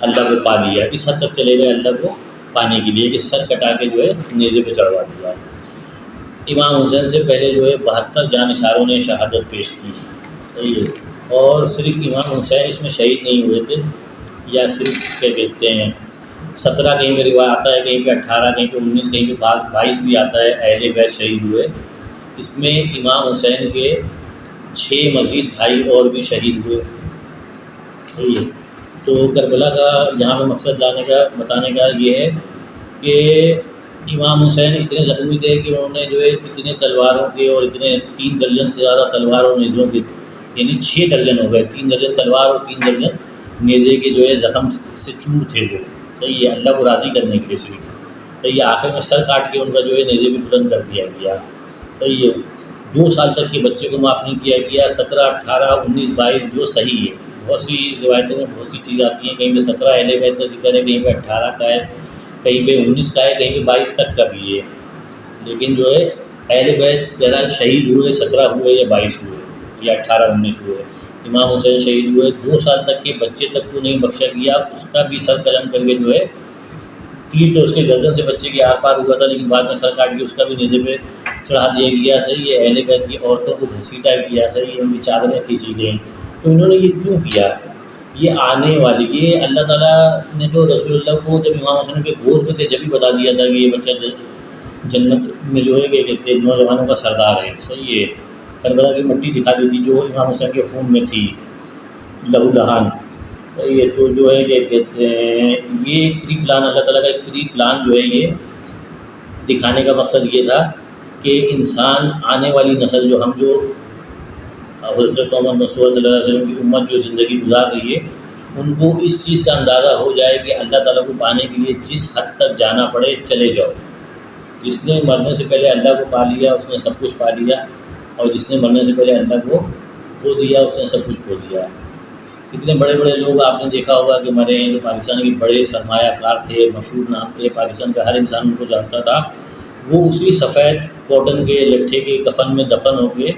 اللہ کو پا لیا. اس حد تک چلے گئے اللہ کو پانے کے لیے کہ سر کٹا کے جو ہے نیزے پہ چڑھوا دیا. امام حسین سے پہلے جو ہے 72 جانثاروں نے شہادت پیش کی. صحیح ہے. اور صرف امام حسین اس میں شہید نہیں ہوئے تھے، یا صرف کیا کہتے ہیں 17 کہیں پہ روایت آتا ہے، کہیں پہ 18، کہیں پہ 19، کہیں پہ 22 بھی آتا ہے اہل بیت شہید ہوئے. اس میں امام حسین کے 6 مزید بھائی اور بھی شہید ہوئے. صحیح ہے. تو کربلا کا یہاں پہ مقصد بتانے کا یہ ہے کہ امام حسین اتنے زخمی تھے کہ انہوں نے جو ہے اتنے تلواروں کے اور اتنے 3 درجن سے زیادہ تلواروں نیزوں کے، یعنی 6 درجن ہو گئے، 3 درجن تلوار اور 3 درجن نیزے کے جو ہے زخم سے چور تھے وہ. صحیح ہے. اللہ کو راضی کرنے کے لیے صرف. صحیح ہے. آخر میں سر کاٹ کے ان کا جو ہے نیزے بھی بلند کر دیا گیا. صحیح ہے. 2 سال تک کے بچے کو معاف نہیں کیا گیا. 17، 18، 19، 22 جو صحیح ہے. بہت سی روایتوں میں بہت سی چیزیں آتی ہیں، کہیں پہ 17 اہل بیت کا ذکر ہے، کہیں پہ 18 کا ہے، کہیں پہ 19 کا ہے، کہیں پہ 22 تک کا بھی ہے. لیکن جو ہے اہل بیت بہرحال شہید ہوئے، 17 ہوئے یا 22 ہوئے یا 18، 19 ہوئے. امام حسین شہید ہوئے. 2 سال تک کے بچے تک کو نہیں بخشا گیا، اس کا بھی سر قلم کر کے جو ہے تیر تو اس کے گردن سے بچے کے آر پار ہوا تھا، لیکن بعد میں سر کاٹ کے اس کا بھی نیزے پہ چڑھا دیا گیا. صحیح ہے. اہل بیت کی عورتوں کو گھسیٹا گیا. صحیح ہے. ان کی چادریں کھینچی گئیں. تو انہوں نے یہ کیوں کیا؟ یہ آنے والی، یہ اللہ تعالیٰ نے تو رسول اللہ کو جب امام حسین کے گود میں تھے جب ہی بتا دیا تھا کہ یہ بچہ جنت میں جو ہے کہ کہتے ہیں نوجوانوں کا سردار ہے. صحیح ہے. کربلا کی مٹی دکھا دی تھی جو امام حسین کے خون میں تھی، لہو لہان. صحیح ہے. تو جو ہے کہ کہتے ہیں یہ پری پلان، اللہ تعالیٰ کا ایک پری پلان جو ہے یہ دکھانے کا مقصد یہ تھا کہ انسان، آنے والی نسل جو ہم جو حضرت محمد مصطفیٰ صلی اللہ علیہ وسلم کی امت جو زندگی گزار رہی ہے، ان کو اس چیز کا اندازہ ہو جائے کہ اللہ تعالیٰ کو پانے کے لیے جس حد تک جانا پڑے چلے جاؤ. جس نے مرنے سے پہلے اللہ کو پا لیا اس نے سب کچھ پا لیا، اور جس نے مرنے سے پہلے اللہ کو کھو دیا اس نے سب کچھ کھو دیا. اتنے بڑے بڑے لوگ آپ نے دیکھا ہوگا کہ مرے ہیں جو پاکستان کے بڑے سرمایہ کار تھے، مشہور نام تھے، پاکستان کا ہر انسان ان کو جانتا تھا. وہ اسی سفید کاٹن کے لٹھے کے کفن میں دفن ہو کے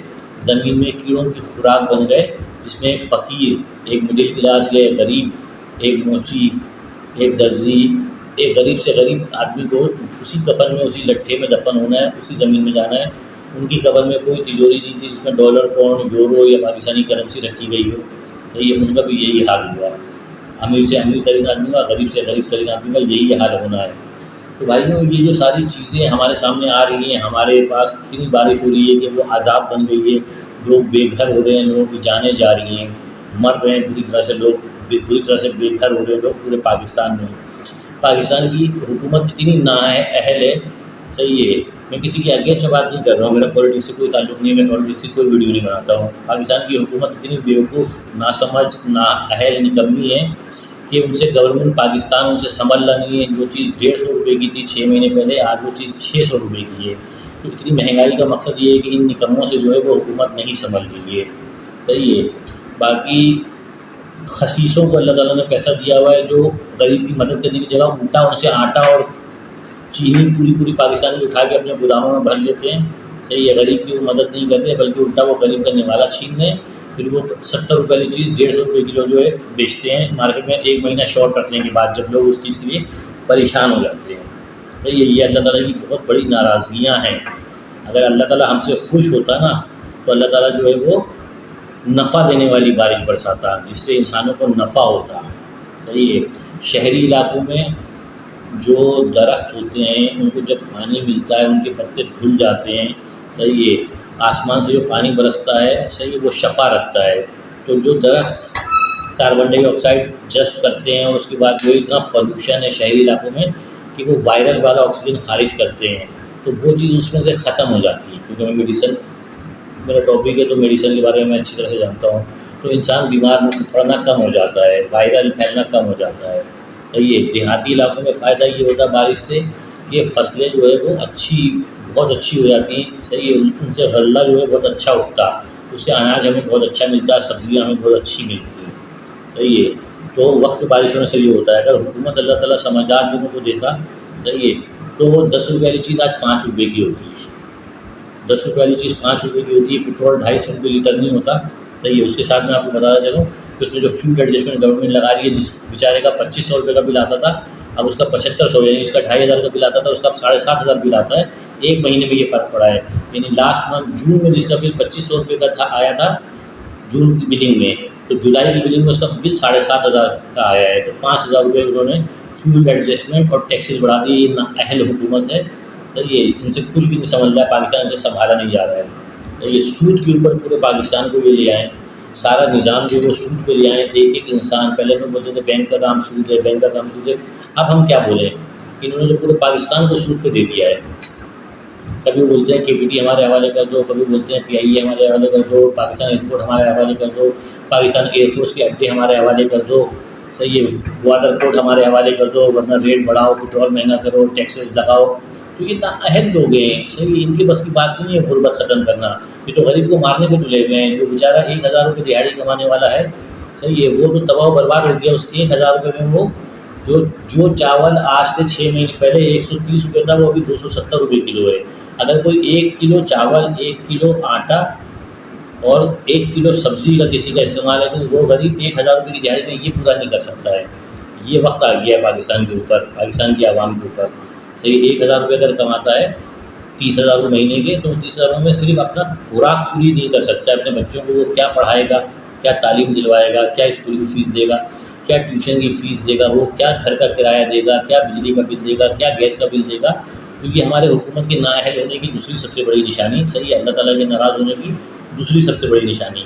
زمین میں کیڑوں کی خوراک بن گئے، جس میں ایک فقیر، ایک مڈل کلاس یا غریب، ایک موچی، ایک درزی، ایک غریب سے غریب آدمی کو اسی کفن میں اسی لٹھے میں دفن ہونا ہے، اسی زمین میں جانا ہے. ان کی قبر میں کوئی تجوری نہیں تھی جس میں ڈالر، پاؤنڈ، یورو یا پاکستانی کرنسی رکھی گئی ہو. صحیح ہے، ان کا بھی یہی حال ہوا. امیر سے امیر ترین آدمی کا، غریب سے غریب ترین آدمی کا یہی حال ہونا ہے. تو بھائیوں یہ جو ساری چیزیں ہمارے سامنے آ رہی ہیں، ہمارے پاس اتنی بارش ہو رہی ہے کہ وہ عذاب بن گئی ہے. لوگ بے گھر ہو رہے ہیں، لوگوں کی جانیں جا رہی ہیں، مر رہے ہیں بری طرح سے، لوگ بری طرح سے بے گھر ہو رہے ہیں لوگ پورے پاکستان میں. پاکستان کی حکومت اتنی نااہل ہے. صحیح ہے، میں کسی کے اگینسٹ میں بات نہیں کر رہا ہوں، میرا پولیٹکس سے کوئی تعلق نہیں ہے، میں پولیٹکس سے کوئی ویڈیو نہیں بناتا ہوں. پاکستان کی حکومت اتنی بیوقوف، ناسمجھ، نااہل، نکمی ہے کہ ان سے گورنمنٹ پاکستان ان سے سنبھلنا نہیں ہے. جو چیز 150 روپے کی تھی 6 مہینے پہلے، آج وہ چیز 600 روپے کی ہے. تو اتنی مہنگائی کا مقصد یہ ہے کہ ان نکموں سے جو ہے وہ حکومت نہیں سنبھل رہی ہے. صحیح ہے. باقی خسیسوں کو اللہ تعالیٰ نے پیسہ دیا ہوا ہے جو غریب کی مدد کرنے کی جگہ الٹا ان سے آٹا اور چینی پوری پاکستان کی اٹھا کے اپنے گوداموں میں بھر لیتے ہیں. صحیح ہے، غریب کی وہ مدد نہیں کرتے بلکہ الٹا وہ غریب کا نوالا چھین لیں، پھر وہ 70 روپے والی چیز 150 روپے کلو جو ہے بیچتے ہیں مارکیٹ میں 1 مہینہ شارٹ رکھنے کے بعد، جب لوگ اس چیز کے لیے پریشان ہو جاتے ہیں. صحیح ہے، یہ اللہ تعالیٰ کی بہت بڑی ناراضگیاں ہیں. اگر اللہ تعالیٰ ہم سے خوش ہوتا نا تو اللہ تعالیٰ جو ہے وہ نفع دینے والی بارش برساتا جس سے انسانوں کو نفع ہوتا. صحیح ہے. شہری علاقوں میں جو درخت ہوتے ہیں ان کو جب پانی ملتا ہے ان کے پتے دھل جاتے ہیں. صحیح ہے. آسمان سے جو پانی برستا ہے صحیح ہے وہ شفا رکھتا ہے. تو جو درخت کاربن ڈائی آکسائڈ جذب کرتے ہیں اور اس کے بعد جو اتنا پولوشن ہے شہری علاقوں میں کہ وہ وائرل والا آکسیجن خارج کرتے ہیں، تو وہ چیز اس میں سے ختم ہو جاتی ہے. کیونکہ میں میڈیسن میرا ٹاپک ہے تو میڈیسن کے بارے میں اچھی طرح سے جانتا ہوں. تو انسان بیمار پڑنا کم ہو جاتا ہے، وائرل پھیلنا کم ہو جاتا ہے. صحیح ہے. دیہاتی علاقوں میں فائدہ یہ ہوتا ہے بارش سے کہ فصلیں جو ہے وہ بہت اچھی ہو جاتی ہیں. صحیح ہے. ان سے غلہ جو ہے بہت اچھا اگتا، اس سے اناج ہمیں بہت اچھا ملتا ہے، سبزیاں ہمیں بہت اچھی ملتی ہیں. صحیح ہے. تو وقت بارش ہونے سے یہ ہوتا ہے. اگر حکومت اللہ تعالیٰ سمجھدار لوگوں کو دیتا صحیح ہے تو وہ 10 روپے والی چیز آج 5 روپے کی ہوتی ہے. 10 روپے والی چیز 5 روپے کی ہوتی ہے. پٹرول 250 روپے لیٹر نہیں ہوتا. صحیح ہے. اس کے ساتھ میں آپ کو بتاتا چلوں کہ اس میں جو فیوڈ ایڈجسٹمنٹ گورنمنٹ لگا رہی ہے، جس بیچارے کا 2500 روپے کا بل آتا تھا اب اس کا 7500، یعنی اس کا 2500 کا بل آتا تھا اس کا اب 7500 بل آتا ہے. 1 مہینے میں یہ فرق پڑا ہے. یعنی لاسٹ منتھ جون میں جس کا بل 2500 روپے کا تھا آیا تھا جون کی بلنگ میں، تو جولائی کی بلنگ میں اس کا بل 7500 کا آیا ہے. تو 5000 روپے انہوں نے فیوڈ ایڈجسٹمنٹ اور ٹیکسز بڑھا دیے. یہ نااہل حکومت ہے. صحیح ہے. ان سے کچھ بھی نہیں سمجھ رہا ہے، پاکستان سے سنبھالا نہیں جا رہا ہے. یہ سود کے اوپر پورے پاکستان کو یہ لے آئیں، سارا نظام جو وہ سود پہ لے آئیں. ایک انسان، پہلے میں بولتے تھے بینک کا کام سود ہے، بینک کا کام سود ہے. اب ہم کیا بولیں، انہوں نے تو پورے پاکستان کو سود پہ دے دیا ہے. کبھی وہ بولتے ہیں KPT ہمارے حوالے کر دو، کبھی بولتے ہیں PIA ہمارے حوالے کر دو، پاکستان ایئرپورٹ ہمارے حوالے کر دو، پاکستان ایئر فورس کے اڈے ہمارے حوالے کر دو. صحیح ہے. گوادر پورٹ ہمارے حوالے کر دو، ورنہ ریٹ بڑھاؤ، پٹرول مہنگا کرو، ٹیکسز لگاؤ. تو یہ نااہل لوگ ہیں. صحیح. ان کی بس کی بات نہیں ہے غربت ختم کرنا. یہ تو غریب کو مارنے پہ تلے ہوئے ہیں. جو بیچارہ 1000 روپے دیہاڑی کمانے والا ہے صحیح ہے وہ تو تباہ و برباد ہو گیا. اس 1000 روپے میں وہ جو چاول آج سے 6 مہینے پہلے 130 روپے تھا وہ ابھی 270 روپے کلو ہے. اگر کوئی 1 کلو چاول، 1 کلو آٹا اور 1 کلو سبزی کا کسی کا استعمال ہے تو وہ غریب 1000 روپے کی دیہاڑی میں یہ پورا نہیں کر سکتا ہے. یہ وقت آ گیا ہے پاکستان کے اوپر، پاکستان کی عوام کے اوپر. صحیح. 1000 روپے اگر کماتا ہے 30,000 روپے مہینے کے، تو 30,000 میں صرف اپنا خوراک پوری نہیں کر سکتا. اپنے بچوں کو وہ کیا پڑھائے گا، کیا تعلیم دلوائے گا، کیا اسکول کی فیس دے گا، کیا ٹیوشن کی فیس دے گا، وہ کیا گھر کا کرایہ دے گا، کیا بجلی کا بل دے گا، کیا گیس کا بل دے گا. کیونکہ ہمارے حکومت کے نااہل ہونے کی دوسری سب سے بڑی نشانی صحیح ہے اللہ تعالیٰ کے ناراض ہونے کی دوسری سب سے بڑی نشانی.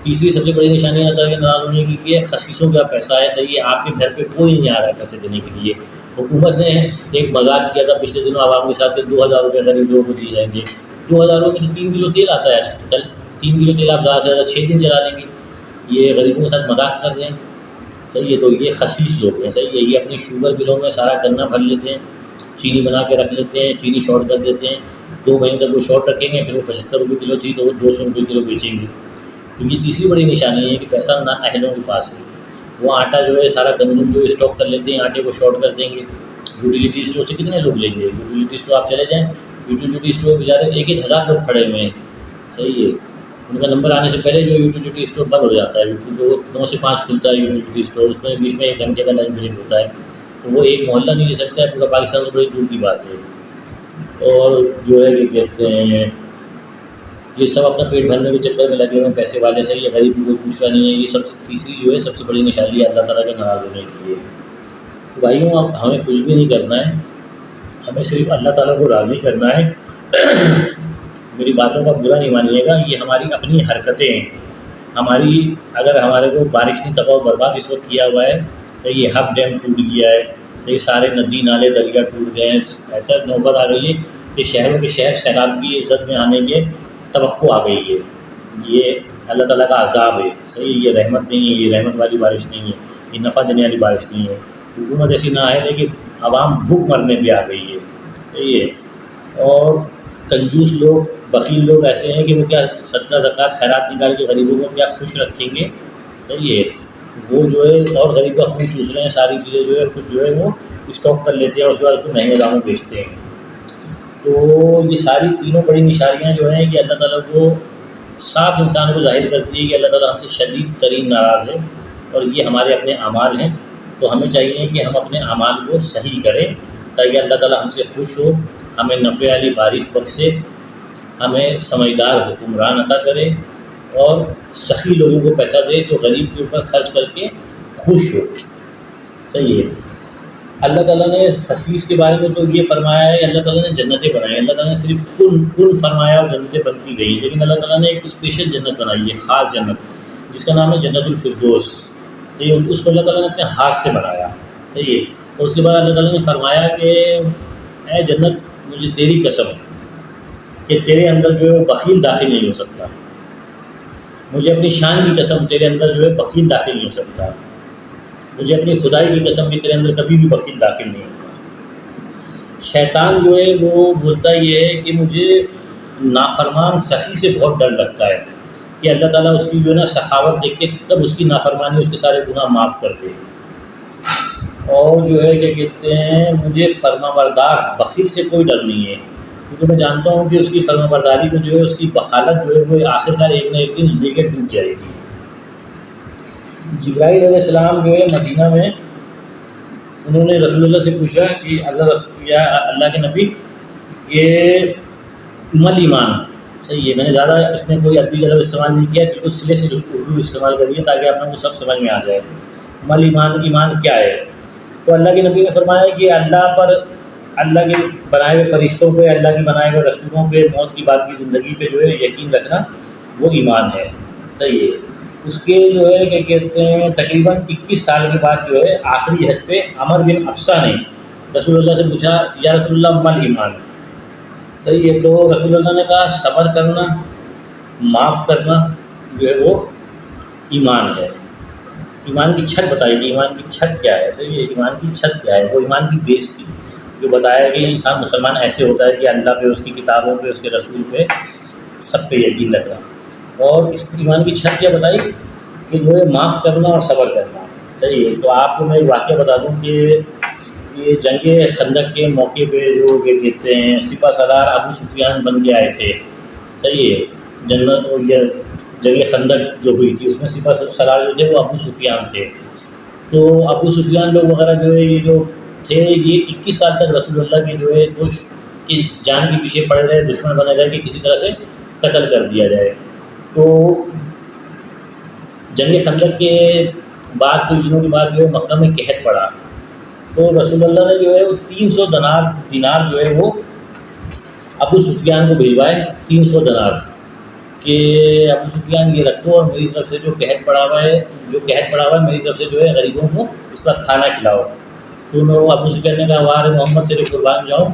تیسری سب سے بڑی نشانی اللہ تعالیٰ کے ناراض ہونے کی یہ خسیسوں کا پیسہ ہے. صحیح ہے. آپ کے گھر پہ کوئی نہیں آ رہا ہے پیسے دینے کے لیے. حکومت نے ایک مذاق کیا تھا پچھلے دنوں عوام کے ساتھ کہ 2000 روپے غریب لوگوں کو دیے جائیں گے. 2000 روپے میں 3 کلو تیل آتا ہے. آج کل 3 کلو تیل آپ زیادہ سے زیادہ 6 دن چلا لیں گے. یہ غریبوں کے ساتھ مذاق کر رہے ہیں. صحیح ہے. تو یہ خسیس لوگ ہیں. صحیح ہے. یہ اپنی شوگر بلوں میں سارا گنا بھر لیتے ہیں، چینی بنا کے رکھ لیتے ہیں، چینی شارٹ کر دیتے ہیں. 2 مہینے تک وہ شارٹ رکھیں گے، پھر وہ 75 روپئے کلو تھی تو وہ 200 روپئے کلو بیچیں گے. تو یہ تیسری بڑی نشانی ہے کہ پیسہ نا اہلوں کے پاس ہے. وہ آٹا جو ہے سارا گندم جو اسٹاک کر لیتے ہیں، آٹے کو شارٹ کر دیں گے. یوٹیلیٹی اسٹور سے کتنے لوگ لیں گے؟ یوٹیلیٹی اسٹور آپ چلے جائیں، یوٹیلیٹی اسٹور بیچارے 1,000 لوگ کھڑے ہوئے ہیں. صحیح ہے. ان کا نمبر آنے سے پہلے جو یوٹیلیٹی اسٹور بند ہو جاتا ہے، کیونکہ وہ 9 سے 5 کھلتا ہے یوٹیلیٹی اسٹور. اس میں بیچ میں 1 گھنٹے کا لنچ بریک ہوتا ہے. تو وہ ایک محلہ نہیں لے سکتا ہے، پورا پاکستان تو بڑی دور کی بات ہے. اور جو ہے کہ کہتے ہیں یہ سب اپنا پیٹ بھرنے کے چکر میں لگے ہوئے ہیں پیسے والے سے. یہ غریب کو کوئی پوچھتا نہیں ہے. یہ سب سے تیسری جو ہے سب سے بڑی نشانی ہے اللہ تعالیٰ کے ناراض ہونے کی ہے. تو بھائیوں، اب ہمیں کچھ بھی نہیں کرنا ہے، ہمیں صرف اللہ تعالیٰ کو راضی کرنا ہے. میری باتوں کا برا نہیں مانیے گا، یہ ہماری اپنی حرکتیں ہیں. اگر ہمارے کو بارش نے تباہ و برباد اس وقت کیا ہوا ہے. صحیح ہے. ہب ڈیم ٹوٹ گیا ہے. صحیح. سارے ندی نالے دریا ٹوٹ گئے ہیں. ایسا نوبت آ گئی ہے کہ شہروں کے شہر سیلاب کی عزت میں آنے کے توقع آ گئی ہے. یہ اللہ تعالیٰ کا عذاب ہے. صحیح. یہ رحمت نہیں ہے، یہ رحمت والی بارش نہیں ہے، یہ نفع دینے والی بارش نہیں ہے. حکومت ایسی نہ ہے لیکن عوام بھوک مرنے پہ آ گئی ہے. صحیح ہے. اور کنجوس لوگ، بخیل لوگ ایسے ہیں کہ وہ کیا صدقہ زکوٰۃ خیرات نکال کے غریبوں کو کیا خوش رکھیں گے. صحیح ہے. وہ جو ہے اور غریب کا خون چوس رہے ہیں. ساری چیزیں جو ہے خود جو ہے وہ اسٹاک کر لیتے ہیں اور اس کے بعد اس کو مہنگے داموں بیچتے ہیں. تو یہ ساری تینوں بڑی نشانیاں جو ہیں کہ اللہ تعالیٰ کو صاف انسان کو ظاہر کرتی ہے کہ اللہ تعالیٰ ہم سے شدید ترین ناراض ہے. اور یہ ہمارے اپنے اعمال ہیں. تو ہمیں چاہیے کہ ہم اپنے اعمال کو صحیح کریں تاکہ اللہ تعالیٰ ہم سے خوش ہو، ہمیں نفع والی بارش بخشے، ہمیں سمجھدار حکمران عطا کرے اور سخی لوگوں کو پیسہ دے جو غریب کے اوپر خرچ کر کے خوش ہو. صحیح ہے. اللہ تعالیٰ نے خسیس کے بارے میں تو یہ فرمایا ہے، اللہ تعالیٰ نے جنتیں بنائی. اللہ تعالیٰ نے صرف کن فرمایا اور جنتیں بنتی گئی. لیکن اللہ تعالیٰ نے ایک اسپیشل جنت بنائی ہے، خاص جنت، جس کا نام ہے جنت الفردوس. اس کو اللہ تعالیٰ نے اپنے ہاتھ سے بنایا. صحیح ہے. اور اس کے بعد اللہ تعالیٰ نے فرمایا کہ اے جنت، مجھے تیری قسم کہ تیرے اندر جو ہے وہ بخیل داخل نہیں ہو سکتا. مجھے اپنی شان کی قسم، تیرے اندر جو ہے بخیل داخل نہیں ہو سکتا. مجھے اپنی خدائی کی قسم کہ تیرے اندر کبھی بھی بخیل داخل نہیں ہوگا. شیطان جو ہے وہ بولتا یہ ہے کہ مجھے نافرمان سخی سے بہت ڈر لگتا ہے کہ اللہ تعالیٰ اس کی جو ہے نا سخاوت دیکھ کے تب اس کی نافرمانی اس کے سارے گناہ معاف کر دے. اور جو ہے کہ کہتے ہیں مجھے فرما بردار بخیل سے کوئی ڈر نہیں ہے، کیونکہ میں جانتا ہوں کہ اس کی فرما برداری کو جو ہے اس کی بخالت جو ہے وہ آخرکار ایک نہ ایک دن لے کے ڈوب جائے گی. جبرائیل علیہ السلام جو ہے مدینہ میں انہوں نے رسول اللہ سے پوچھا کہ اللہ کے نبی یہ مل ایمان. صحیح ہے. میں نے زیادہ اس میں کوئی عربی کا لفظ استعمال نہیں کیا، بالکل سلے سے اردو استعمال کریے تاکہ آپ کو سب سمجھ میں آ جائے. مل ایمان، ایمان کیا ہے؟ تو اللہ کے نبی نے فرمایا کہ اللہ پر، اللہ کے بنائے ہوئے فرشتوں پہ، اللہ کے بنائے ہوئے رسولوں پہ، موت کی بعد کی زندگی پہ جو ہے یقین رکھنا وہ ایمان ہے. صحیح ہے. اس کے جو ہے کہ کہتے ہیں تقریباً 21 سال کے بعد جو ہے آخری حج پہ عمر بن ابسہ نے رسول اللہ سے پوچھا یا رسول اللہ مل ایمان. صحیح ہے. تو رسول اللہ نے کہا صبر کرنا، معاف کرنا جو ہے وہ ایمان ہے. ایمان کی چھت بتائی کہ ایمان کی چھت کیا ہے. صحیح ہے. ایمان کی چھت کیا ہے؟ وہ ایمان کی بیس تھی جو بتایا کہ انسان مسلمان ایسے ہوتا ہے کہ اللہ پہ، اس کی کتابوں پہ، اس کے رسول پہ، سب پہ یقین رکھنا. اور اس ایمان کی چھت کیا بتائی کہ جو ہے معاف کرنا اور صبر کرنا. صحیح ہے. تو آپ کو میں ایک واقعہ بتا دوں کہ یہ جنگ خندق کے موقع پہ جو کہ کہتے ہیں سپہ سالار ابو سفیان بن کے آئے تھے. صحیح ہے. جنگ خندق جو ہوئی تھی اس میں سپہ سالار جو تھے وہ ابو سفیان تھے. تو ابو سفیان لوگ وغیرہ جو ہے یہ جو تھے یہ 21 سال تک رسول اللہ کے جو ہے کی جان کے پیچھے پڑے رہے، دشمن بنے رہے کہ کسی طرح سے قتل کر دیا جائے. تو جنگ خندق کے بعد کچھ دنوں کے بعد جو ہے مکہ میں قحط پڑا. تو رسول اللہ نے جو ہے وہ 300 دینار جو ہے وہ ابو سفیان کو بھیجوائے. 300 دینار کہ ابو سفیان یہ رکھو اور میری طرف سے جو قحط پڑا ہوا ہے میری طرف سے جو ہے غریبوں کو اس کا کھانا کھلاؤ. تو انہوں نے ابو سفیان نے کہا وار محمد تیرے قربان جاؤ،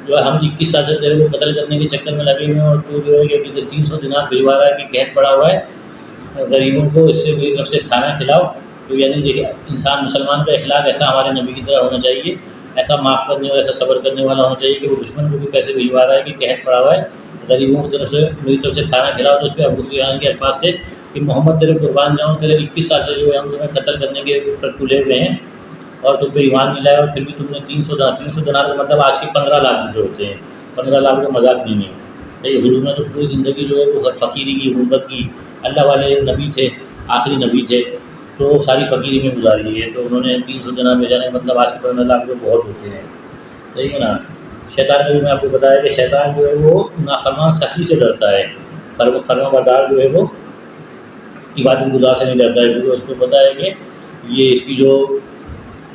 جو ہے ہم 21 سال سے تیرے کو قتل کرنے کے چکر میں لگے ہوئے ہیں اور تو جو ہے کہ 300 دینار بھجوا رہا ہے کہ قحط پڑا ہوا ہے غریبوں کو، اس سے میری طرف سے کھانا کھلاؤ. تو یعنی دیکھیے انسان مسلمان کا اخلاق ایسا ہمارے نبی کی طرح ہونا چاہیے، ایسا معاف کرنے والا، ایسا صبر کرنے والا ہونا چاہیے کہ وہ دشمن کو بھی پیسے بھجوا رہا ہے کہ قحط پڑا ہوا ہے، غریبوں کی طرف سے میری طرف سے کھانا کھلاؤ، تو اس پہ ابو سفیان کے الفاظ تھے کہ محمد تیرے قربان جاؤں، تیرے 21 سال سے جو ہے ہم تمہیں قتل کرنے کے پر تلے ہوئے ہیں اور تم پہ ایمان ملا ہے، اور پھر بھی تم نے 300 دینار کا مطلب آج کے 15 لاکھ روپے ہوتے ہیں، 15 لاکھ روپے مذاق نہیں ہے۔ یہ حضور نے تو پوری زندگی جو ہے وہ فقیری کی، غربت کی، اللہ والے نبی تھے، آخری نبی تھے، تو ساری فقیری میں گزاری ہے، تو انہوں نے 300 دینار بھیجانے کا مطلب آج کے 15 لاکھ روپے بہت ہوتے ہیں، صحیح ہے نا۔ شیطان کا بھی میں آپ کو بتایا کہ شیطان جو ہے وہ نافرمان سخی سے ڈرتا ہے، فرما بردار جو ہے وہ عبادت گزار سے نہیں ڈرتا ہے، کیونکہ اس کو پتہ ہے کہ یہ اس کی جو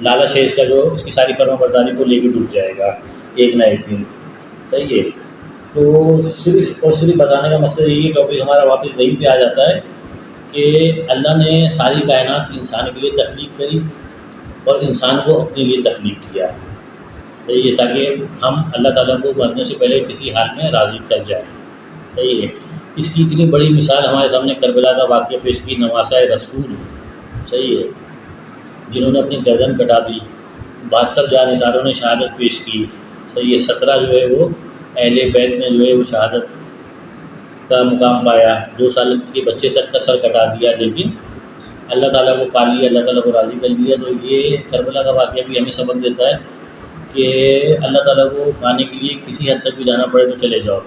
لالچ ہے، اس کا جو اس کی ساری فرما برداری کو لے کے ڈوب جائے گا ایک نہ ایک دن، صحیح ہے۔ تو صرف اور صرف بتانے کا مقصد یہی ہے، ٹاپک ہمارا واپس وہی پہ آ جاتا ہے کہ اللہ نے ساری کائنات انسان کے لیے تخلیق کری اور انسان کو اپنے لیے تخلیق کیا، صحیح ہے، تاکہ ہم اللہ تعالیٰ کو مرنے سے پہلے کسی حال میں راضی کر جائیں، صحیح ہے۔ اس کی اتنی بڑی مثال ہمارے سامنے کربلا کا واقعہ پیش کی نواسۂ رسول، صحیح ہے، جنہوں نے اپنی گردن کٹا دی، 72 جانثاروں نے شہادت پیش کی، صحیح ہے، 17 جو ہے وہ اہل بیت نے جو ہے وہ شہادت کا مقام پایا، 2 سال کے بچے تک کا سر کٹا دیا، لیکن اللہ تعالیٰ کو پا لیا، اللہ تعالیٰ کو راضی کر لیا۔ تو یہ کربلا کا واقعہ بھی ہمیں سبق دیتا ہے کہ اللہ تعالیٰ کو پانے کے لیے کسی حد تک بھی جانا پڑے تو چلے جاؤ،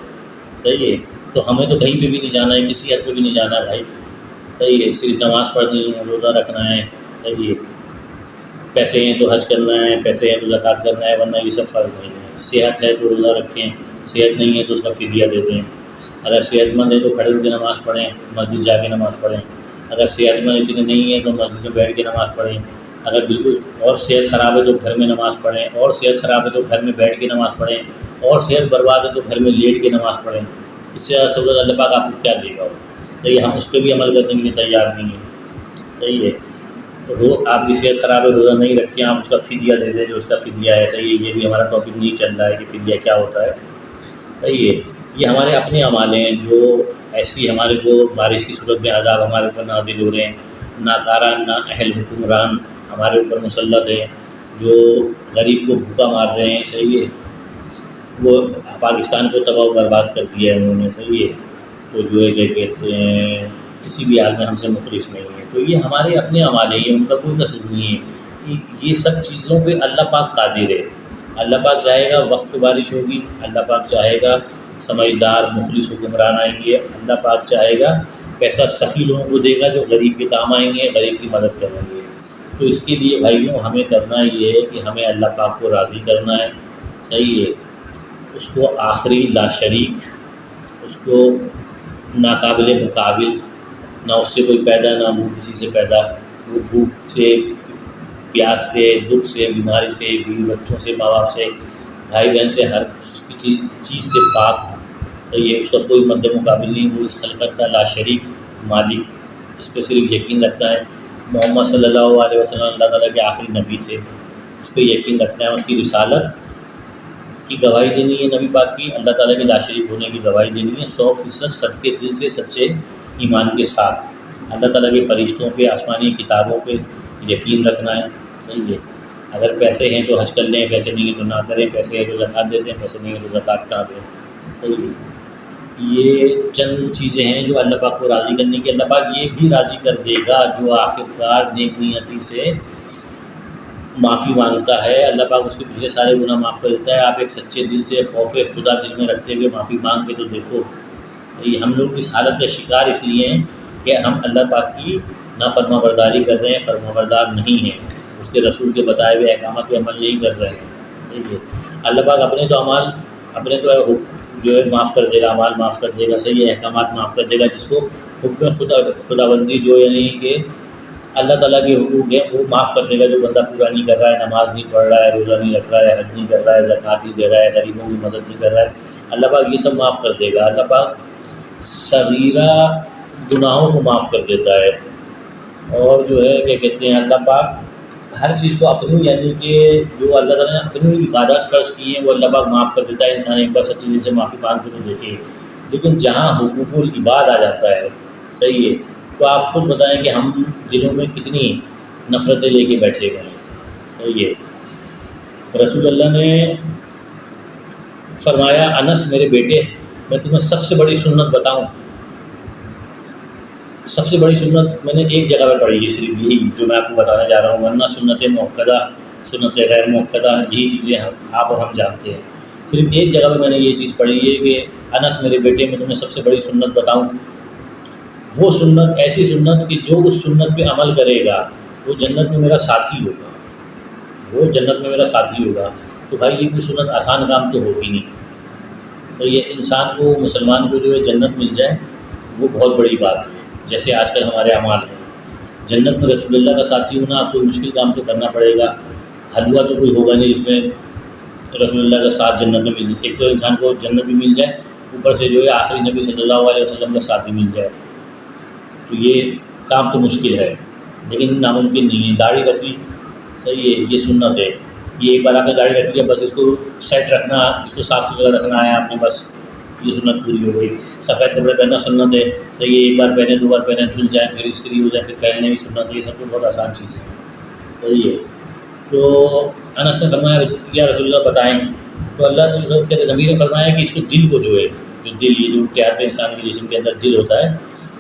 صحیح ہے۔ تو ہمیں تو کہیں پہ بھی نہیں جانا ہے، کسی حد پہ بھی نہیں جانا ہے بھائی، صحیح ہے، صرف نماز پڑھنی ہے، روزہ رکھنا ہے، صحیح ہے، پیسے ہیں تو حج کرنا ہے، پیسے ہیں تو زکوٰۃ کرنا ہے، ورنہ یہ سب فرض نہیں ہے۔ صحت ہے تو روزہ رکھیں، صحت نہیں ہے تو اس کا فدیہ دے دیں، اگر صحت مند ہے تو کھڑے ہو کے نماز پڑھیں، مسجد جا کے نماز پڑھیں، اگر صحت مند اتنی نہیں ہے تو مسجد میں بیٹھ کے نماز پڑھیں، اگر بالکل اور صحت خراب ہے تو گھر میں نماز پڑھیں، اور صحت خراب ہے تو گھر میں بیٹھ کے نماز پڑھیں، اور صحت برباد ہے تو گھر میں لیٹ کے نماز پڑھیں۔ اس سے سہولت اللہ پاک آپ کو کیا دے گا؟ صحیح ہے، ہم اس پہ بھی عمل کرنے کے لیے تیار نہیں ہیں، صحیح ہے۔ آپ کی صحت خراب ہے، روزہ نہیں رکھیں، آپ اس کا فدیہ دے دیں جو اس کا فدیہ ہے، صحیح ہے۔ یہ بھی ہمارا ٹاپک نہیں چل رہا ہے کہ فدیہ کیا ہوتا ہے، صحیح ہے۔ یہ ہمارے اپنے اعمال ہیں جو ایسی ہمارے کو بارش کی صورت میں عذاب ہمارے اوپر نازل ہو رہے ہیں، ناکارہ نا اہل حکمران ہمارے اوپر مسلط ہیں جو غریب کو بھوکا مار رہے ہیں، صحیح ہے، وہ پاکستان کو تباہ و برباد کر دیا ہے انہوں نے، صحیح ہے۔ تو جو ہے کہ کہتے ہیں کسی بھی حال میں ہم سے مخلص نہیں ہے، تو یہ ہمارے اپنے اعمال ہیں، یہ ان کا کوئی قصور نہیں ہے۔ یہ سب چیزوں پہ اللہ پاک قادر ہے، اللہ پاک چاہے گا وقت بارش ہوگی، اللہ پاک چاہے گا سمجھدار مخلص حکمران آئیں گے، اللہ پاک چاہے گا پیسہ سخی لوگوں کو دے گا جو غریب کے کام آئیں گے، غریب کی مدد کریں گے۔ تو اس کے لیے بھائیوں ہمیں کرنا یہ ہے کہ ہمیں اللہ پاک کو راضی کرنا ہے، صحیح ہے، اس کو آخری لا شریک، اس کو ناقابل مقابل، نہ اس سے کوئی پیدا نہ وہ کسی سے پیدا، وہ بھوک سے، پیاس سے، دکھ سے، بیماری سے، بیوی بچوں سے، ماں باپ سے، بھائی بہن سے، ہر چیز سے پاک، صحیح ہے، اس کا کوئی مد مقابل نہیں، وہ اس خلقت کا لا شریک مالک، اس پہ صرف یقین رکھنا ہے۔ محمد صلی اللہ علیہ وسلم اللہ تعالیٰ کے آخری نبی تھے، اس پہ یقین رکھنا ہے، اس کی رسالت کی گواہی دینی ہے، نبی پاک کی اللہ تعالیٰ کے لا شریک ہونے کی گواہی دینی ہے 100% صدقے دل سے، سچے ایمان کے ساتھ، اللہ تعالیٰ کے فرشتوں پہ، آسمانی کتابوں پہ یقین رکھنا ہے، صحیح ہے۔ اگر پیسے ہیں تو حج کر لیں، پیسے نہیں ہیں تو نہ کریں، پیسے ہیں تو زکوٰۃ دے دیں، پیسے نہیں ہیں تو زکوٰۃ نہ دیں، صحیح ہے۔ یہ چند چیزیں ہیں جو اللہ پاک کو راضی کرنے کی، اللہ پاک یہ بھی راضی کر دے گا جو آخرکار نیک نیتی سے معافی مانگتا ہے، اللہ پاک اس کے پچھلے سارے گناہ معاف کر دیتا ہے۔ آپ ایک سچے دل سے خوف خدا دل میں رکھتے ہوئے معافی مانگ کے تو دیکھو، یہ ہم لوگ اس حالت کا شکار اس لیے ہیں کہ ہم اللہ پاک کی نافرما برداری کر رہے ہیں، فرما بردار نہیں ہیں، اس کے رسول کے بتائے ہوئے احکامات پہ عمل نہیں کر رہے ہیں، ٹھیک ہے۔ اللہ پاک اپنے تو اعمال اپنے تو جو ہے معاف کر دے گا، اعمال معاف کر دے گا، صحیح ہے، احکامات معاف کر دے گا، جس کو حکم خدا بندی جو یعنی کہ اللہ تعالیٰ کے حقوق ہیں وہ معاف کر دے گا، جو بندہ پورا نہیں کر رہا ہے، نماز نہیں پڑھ رہا ہے، روزہ نہیں رکھ رہا ہے، حج نہیں کر رہا ہے، زکوٰۃ نہیں دے رہا ہے، غریبوں کی مدد نہیں کر رہا ہے، اللہ پاک یہ سب معاف کر دے گا۔ اللہ پاک صغیرہ گناہوں کو معاف کر دیتا ہے، اور جو ہے کہ کہتے ہیں اللہ پاک ہر چیز کو اپنی یعنی کہ جو اللہ تعالیٰ نے اپنی عبادات فرض کی ہیں وہ اللہ پاک معاف کر دیتا ہے۔ انسان ایک بار سچے دل سے معافی مانگ کے تو دیکھے، لیکن جہاں حقوق العباد آ جاتا ہے، صحیح ہے، تو آپ خود بتائیں کہ ہم دلوں میں کتنی نفرتیں لے کے بیٹھے ہوئے ہیں. صحیح ہے. رسول اللہ نے فرمایا انس میرے بیٹے میں تمہیں سب سے بڑی سنت بتاؤں. سب سے بڑی سنت میں نے ایک جگہ پہ پڑھی ہے صرف یہی جو میں آپ کو بتانے جا رہا ہوں، ورنہ سنت موقدہ سنت غیر موقدہ یہی چیزیں آپ اور ہم جانتے ہیں. صرف ایک جگہ پہ میں نے یہ چیز پڑھی ہے کہ انس میرے بیٹے میں تمہیں سب سے بڑی سنت بتاؤں. وہ سنت ایسی سنت کہ جو اس سنت پہ عمل کرے گا وہ جنت میں میرا ساتھی ہوگا، وہ جنت میں میرا ساتھی ہوگا. تو بھائی یہ کوئی سنت آسان کام تو ہوگی نہیں. تو یہ انسان کو مسلمان کو جو ہے جنت مل جائے وہ بہت بڑی بات ہے. جیسے آج کل ہمارے اعمال ہیں، جنت میں رسول اللہ کا ساتھی ہونا آپ کو مشکل کام تو کرنا پڑے گا. حلوہ تو کوئی ہوگا نہیں جس میں رسول اللہ کا ساتھ جنت میں مل جائے. ایک تو انسان کو جنت بھی مل جائے، اوپر سے جو ہے آخری نبی صلی اللہ علیہ وسلم کا ساتھ بھی مل جائے، تو یہ کام تو مشکل ہے لیکن ناممکن نہیں ہے. داڑھی رکھی صحیح ہے، یہ سنت ہے. یہ ایک بار آپ نے داڑھی رکھ لیا بس اس کو سیٹ رکھنا، اس کو صاف ستھرا رکھنا ہے آپ نے، بس یہ سنت پوری ہو گئی. سفید کپڑے پہننا سنت ہے، تو یہ ایک بار پہنے دو بار پہنے دھل جائیں پھر استری ہو جائے پھر پہننے بھی سنت ہے. یہ سب تو بہت آسان چیز ہے. صحیح ہے. تو انس نے فرمایا یا رسول اللہ بتائیں. تو اللہ کے نبی نے فرمایا کہ اس کو دل کو جو ہے جو دل یہ جو کہتے ہیں انسان کے جسم کے اندر دل ہوتا ہے،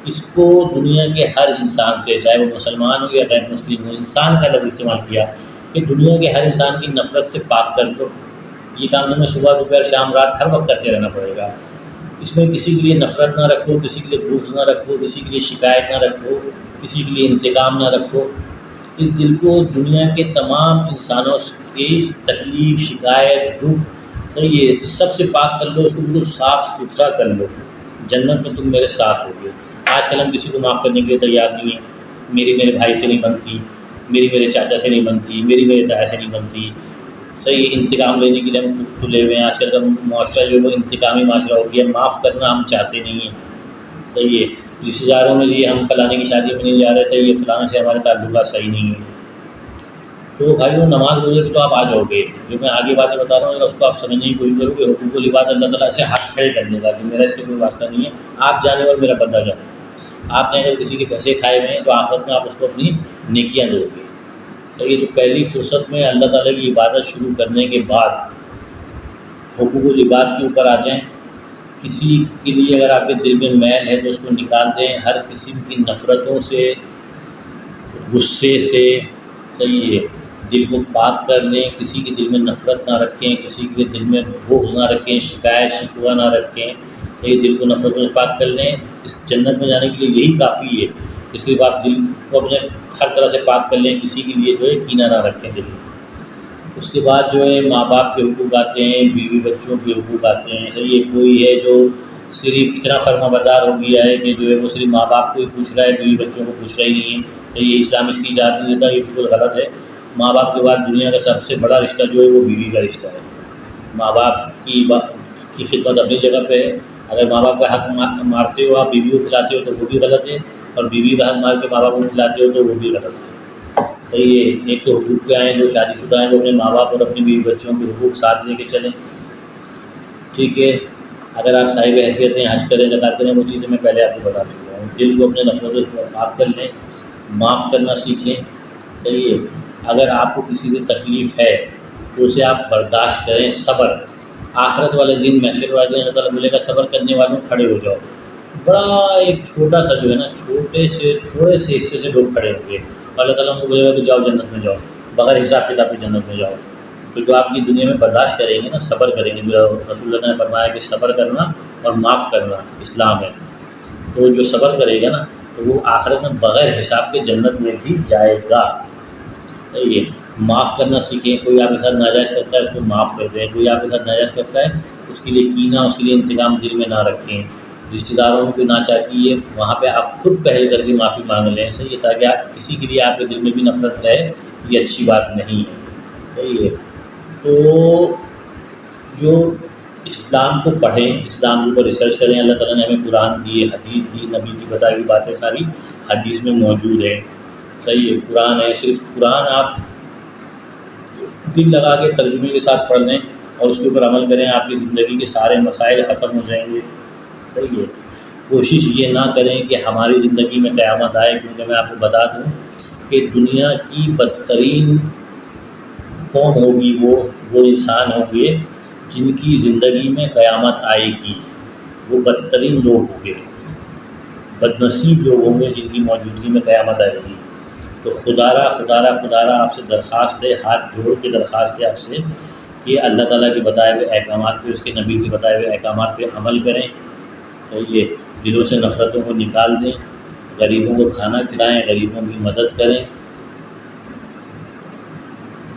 اس کو دنیا کے ہر انسان سے چاہے وہ مسلمان ہو یا غیر مسلم ہو، انسان کا لفظ استعمال کیا کہ دنیا کے ہر انسان کی نفرت سے پاک کر دو. یہ کام ہمیں صبح دوپہر شام رات ہر وقت کرتے رہنا پڑے گا. اس میں کسی کے لیے نفرت نہ رکھو، کسی کے لیے بغض نہ رکھو، کسی کے لیے شکایت نہ رکھو، کسی کے لیے انتقام نہ رکھو. اس دل کو دنیا کے تمام انسانوں کی تکلیف شکایت دکھ صحیح ہے سب سے پاک کر لو، اس کو بالکل صاف ستھرا کر لو. جنت میں تم میرے ساتھ ہوگے. آج کل ہم کسی کو معاف کرنے کے لیے تیار نہیں ہیں. میری میرے بھائی سے نہیں بنتی، میری میرے چاچا سے نہیں بنتی، میری میرے تایا سے نہیں بنتی. صحیح انتقام لینے کے لیے ہم تلے ہوئے ہیں. آج کل کا معاشرہ جو ہے وہ انتقامی معاشرہ ہو گیا. معاف کرنا ہم چاہتے نہیں ہیں. صحیح ہے. رشتے داروں میں یہ ہم فلانے کی شادی میں نہیں جا رہے، صحیح ہے فلانے سے ہمارے تعلقات صحیح نہیں ہیں. تو بھائی وہ نماز روزے کی تو آپ آ جاؤ گے. جو میں آگے باتیں بتا رہا ہوں اس کو آپ سمجھنے کی کوشش کرو کہ حقوق و لباس اللہ تعالیٰ ایسے ہاتھ کھڑے کر دے گا کہ میرا اس سے کوئی واسطہ نہیں ہے، آپ جانے اور میرا بندہ جانے. آپ نے اگر کسی کے پیسے کھائے ہوئے ہیں تو آخرت میں آپ اس کو اپنی نیکیاں دو گے. تو یہ تو پہلی فرصت میں اللہ تعالیٰ کی عبادت شروع کرنے کے بعد حقوق و لباس کے اوپر آ جائیں. کسی کے لیے اگر آپ کے دل میں میل ہے تو اس کو نکال دیں. ہر قسم کی نفرتوں سے غصے سے صحیح ہے دل کو پاک کر لیں. کسی کے دل میں نفرت نہ رکھیں، کسی کے دل میں بغض نہ رکھیں، شکایت شکوہ نہ رکھیں. صحیح دل کو نفرتوں سے پاک کر لیں. اس جنت میں جانے کے لیے یہی کافی ہے کہ صرف آپ دل کو اپنے ہر طرح سے پاک کر لیں. کسی کے لیے جو ہے کینہ نہ رکھیں دل میں. اس کے بعد جو ہے ماں باپ کے حقوق آتے ہیں، بیوی بچوں کے حقوق آتے ہیں. صحیح ہے کوئی ہے جو صرف اتنا فرما بردار ہو گیا ہے کہ جو ہے وہ صرف ماں باپ کو ہی پوچھ رہا ہے، بیوی بچوں کو پوچھ رہا ہی نہیں ہے. صحیح ہے اسلام اس کی اجازت نہیں دیتا، یہ بالکل غلط ہے. ماں باپ کے بعد دنیا کا سب سے بڑا رشتہ جو ہے وہ بیوی کا رشتہ ہے. ماں باپ کی خدمت اپنی جگہ پہ ہے. اگر ماں باپ کا حق مارتے ہو آپ بیوی کو کھلاتے ہو تو وہ بھی غلط ہے، اور بیوی کا حق مار کے ماں باپ کو کھلاتے ہو تو وہ بھی غلط ہے. صحیح ہے ایک تو حقوق کیا ہیں جو شادی شدہ ہیں وہ اپنے ماں باپ اور اپنی بیوی بچوں کے حقوق ساتھ لے کے چلیں. ٹھیک ہے. اگر آپ صاحب حیثیت ہیں حج کریں زکات کریں وہ چیزیں میں پہلے آپ کو بتا چکا ہوں. دل کو اپنے نفرتوں سے پاک کر لیں، معاف کرنا سیکھیں. صحیح ہے اگر آپ کو کسی سے تکلیف ہے تو اسے آپ برداشت کریں. صبر آخرت والے دن محشر والے دن اللہ تعالیٰ بولے گا صبر کرنے والوں کھڑے ہو جاؤ. بڑا ایک چھوٹا سا جو ہے نا چھوٹے سے تھوڑے سے حصے سے لوگ کھڑے ہوں گے. اللہ تعالیٰ کو بولے گا کہ جاؤ جنت میں جاؤ، بغیر حساب کتاب کی جنت میں جاؤ. تو جو آپ کی دنیا میں برداشت کریں گے نا صبر کریں گے. رسول اللہ نے فرمایا کہ صبر کرنا اور معاف کرنا اسلام ہے. تو جو صبر کرے گا نا تو وہ آخرت میں بغیر حساب کے جنت میں بھی جائے گا. یہ معاف کرنا سیکھیں. کوئی آپ کے ساتھ ناجائز کرتا ہے اس کو معاف کر دیں. کوئی آپ کے ساتھ ناجائز کرتا ہے اس کے لیے کینہ اس کے لیے انتقام دل میں نہ رکھیں. رشتہ داروں میں کوئی ناچاہ کی ہے وہاں پہ آپ خود پہل کر کے معافی مانگ لیں. صحیح ہے تاکہ آپ کسی کے لیے آپ کے دل میں بھی نفرت رہے. یہ اچھی بات نہیں ہے. صحیح ہے. تو جو اسلام کو پڑھیں، اسلام کے اوپر ریسرچ کریں. اللہ تعالیٰ نے ہمیں قرآن دی، حدیث دی، نبی کی بتائی ہوئی باتیں ساری حدیث میں موجود ہیں. صحیح ہے قرآن ہے. صرف قرآن آپ دل لگا کے ترجمے کے ساتھ پڑھ لیں اور اس کے اوپر عمل کریں، آپ کی زندگی کے سارے مسائل ختم ہو جائیں گے. صحیح ہے کوشش یہ نہ کریں کہ ہماری زندگی میں قیامت آئے، کیونکہ میں آپ کو بتا دوں کہ دنیا کی بدترین قوم ہوگی وہ انسان ہوں گے جن کی زندگی میں قیامت آئے گی، وہ بدترین لوگ ہوں گے، بدنصیب لوگ ہوں گے جن کی موجودگی میں قیامت آئے گی۔ تو خدارا آپ سے درخواست ہے، ہاتھ جوڑ کے درخواست ہے آپ سے کہ اللہ تعالیٰ کے بتائے ہوئے احکامات پہ، اس کے نبی کے بتائے ہوئے احکامات پہ عمل کریں، صحیح ہے، دلوں سے نفرتوں کو نکال دیں، غریبوں کو کھانا کھلائیں، غریبوں کی مدد کریں،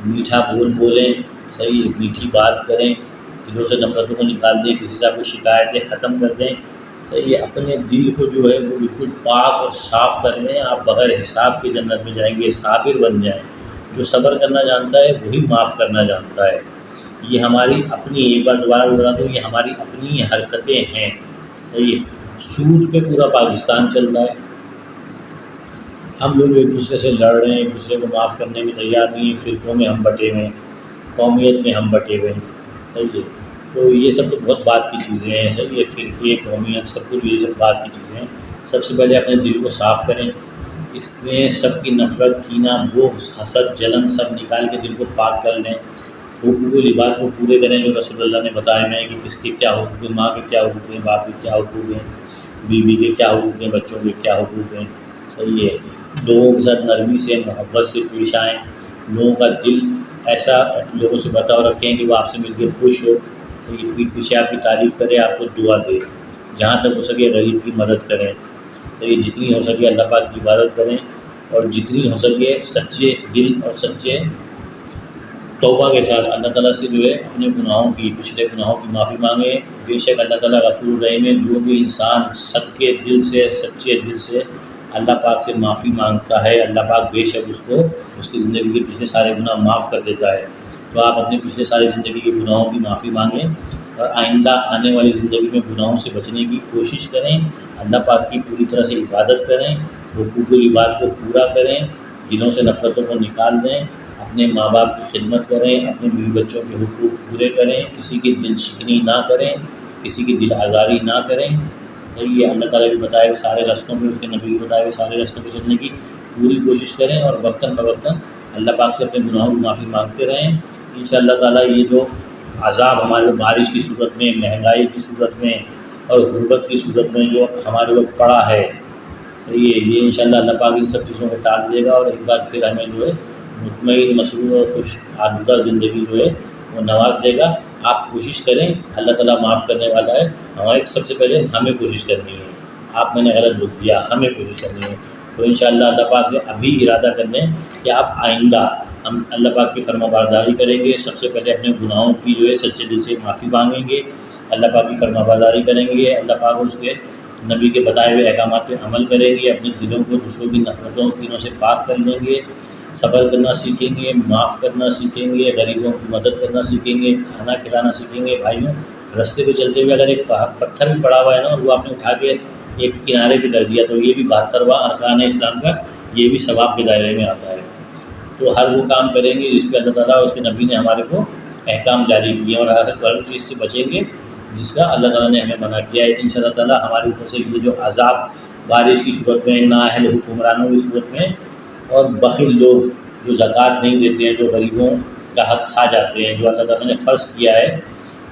میٹھا بول بولیں، صحیح ہے، میٹھی بات کریں، دلوں سے نفرتوں کو نکال دیں، کسی سے آپ کو شکایتیں ختم کر دیں، صحیح ہے، اپنے دل کو جو ہے وہ بالکل پاک اور صاف کر لیں، آپ بغیر حساب کے جنت میں جائیں گے، صابر بن جائیں۔ جو صبر کرنا جانتا ہے وہی معاف کرنا جانتا ہے۔ یہ ہماری اپنی، ایک بار دوبارہ بتا دوں، یہ ہماری اپنی حرکتیں ہیں، صحیح ہے۔ سود پہ پورا پاکستان چل رہا ہے، ہم لوگ ایک دوسرے سے لڑ رہے ہیں، ایک دوسرے کو معاف کرنے میں تیار نہیں ہیں، فرقوں میں ہم بٹے ہوئے ہیں، قومیت میں ہم بٹے ہوئے ہیں، صحیح ہے۔ تو یہ سب تو بہت بات کی چیزیں ہیں، صحیح ہے، فرقے، قومیت، سب کچھ یہ سب بات کی چیزیں ہیں۔ سب سے پہلے اپنے دل کو صاف کریں، اس میں سب کی نفرت، کینہ، بغض، حسد، جلن سب نکال کے دل کو پاک کر لیں، حقوق و لباس کو پورے کریں جو رسول اللہ نے بتائے ہیں کہ کس کے کیا حقوق ہیں، ماں کے کیا حقوق ہیں، باپ کے کیا حقوق ہیں، بیوی کے کیا حقوق ہیں، بچوں کے کیا حقوق ہیں، صحیح ہے۔ لوگوں کے ساتھ نرمی سے، محبت سے پیش آئیں، لوگوں کا دل ایسا لوگوں سے برتاؤ رکھیں کہ وہ آپ سے مل کے خوش ہو، صحیح، پیٹھ پیچھے آپ کی تعریف کرے، آپ کو دعا دے، جہاں تک ہو سکے غریب کی مدد کریں، صحیح، جتنی ہو سکے اللہ پاک کی عبادت کریں، اور جتنی ہو سکے سچے دل اور سچے توبہ کے ساتھ اللہ تعالیٰ سے جو ہے اپنے گناہوں کی، پچھلے گناہوں کی معافی مانگیں۔ بے شک اللہ تعالیٰ غفور رحیم ہے، جو بھی انسان صدقے دل سے، سچے دل سے اللہ پاک سے معافی مانگتا ہے، اللہ پاک بے شک اس کو اس کی زندگی کے پچھلے سارے گناہ معاف کر دیتا ہے۔ تو آپ اپنے پچھلے ساری زندگی کے گناہوں کی معافی مانگیں، اور آئندہ آنے والی زندگی میں گناہوں سے بچنے کی کوشش کریں، اللہ پاک کی پوری طرح سے عبادت کریں، حقوق و لباس کو پورا کریں، دلوں سے نفرتوں کو نکال دیں، اپنے ماں باپ کی خدمت کریں، اپنے بیوی بچوں کے حقوق پورے کریں، کسی کی دل شکنی نہ کریں، کسی کی دل آزاری نہ کریں، صحیح ہے۔ اللہ تعالیٰ کے بتائے ہوئے سارے رستوں پہ، اس کے نبی کے بتائے ہوئے سارے رستوں پہ چلنے کی پوری کوشش کریں، اور وقتاً فوقتاً اللہ پاک سے اپنے گناہوں کی معافی مانگتے رہیں۔ انشاءاللہ تعالیٰ یہ جو عذاب ہمارے بارش کی صورت میں، مہنگائی کی صورت میں اور غربت کی صورت میں جو ہمارے اوپر پڑا ہے، صحیح ہے، یہ انشاءاللہ اللہ پاک ان سب چیزوں کو ٹال دے گا، اور ایک بار پھر ہمیں جو ہے مطمئن، مسرور اور خوش آلودہ زندگی جو ہے وہ نواز دے گا۔ آپ کوشش کریں، اللہ تعالیٰ معاف کرنے والا ہے، ہمارے سب سے پہلے ہمیں کوشش کرنی ہے۔ آپ میں نے غلط بول دیا، ہمیں کوشش کرنی ہے، تو انشاءاللہ اللہ پاک سے ابھی ارادہ کر لیں کہ آپ آئندہ ہم اللہ پاک کی فرما برداری کریں گے، سب سے پہلے اپنے گناہوں کی جو ہے سچے دل سے معافی مانگیں گے، اللہ پاک کی فرما برداری کریں گے، اللہ پاک اس کے نبی کے بتائے ہوئے احکامات پہ عمل کریں گے، اپنے دلوں کو دوسروں کی نفرتوں کینوں سے پاک کر لیں گے، صبر کرنا سیکھیں گے، معاف کرنا سیکھیں گے، غریبوں کی مدد کرنا سیکھیں گے، کھانا کھلانا سیکھیں گے۔ بھائیوں، راستے پہ چلتے ہوئے اگر ایک پتھر بھی پڑا ہوا ہے نا، اور وہ آپ نے اٹھا کے ایک کنارے پہ کر دیا، تو یہ بھی 72واں ارکان اسلام کا، یہ بھی ثواب کے دائرے میں آتا ہے۔ تو ہر وہ کام کریں گے جس پہ اللہ تعالیٰ اور اس کے نبی نے ہمارے کو احکام جاری کیے، اور ہر چیز سے بچیں گے جس کا اللہ تعالیٰ نے ہمیں منع کیا ہے۔ ان شاء اللہ تعالیٰ ہمارے اوپر سے یہ جو عذاب بارش کی صورت میں، نااہل حکمرانوں کی صورت میں، اور بخیل لوگ جو زکوٰۃ نہیں دیتے ہیں، جو غریبوں کا حق کھا جاتے ہیں، جو اللہ تعالیٰ نے فرض کیا ہے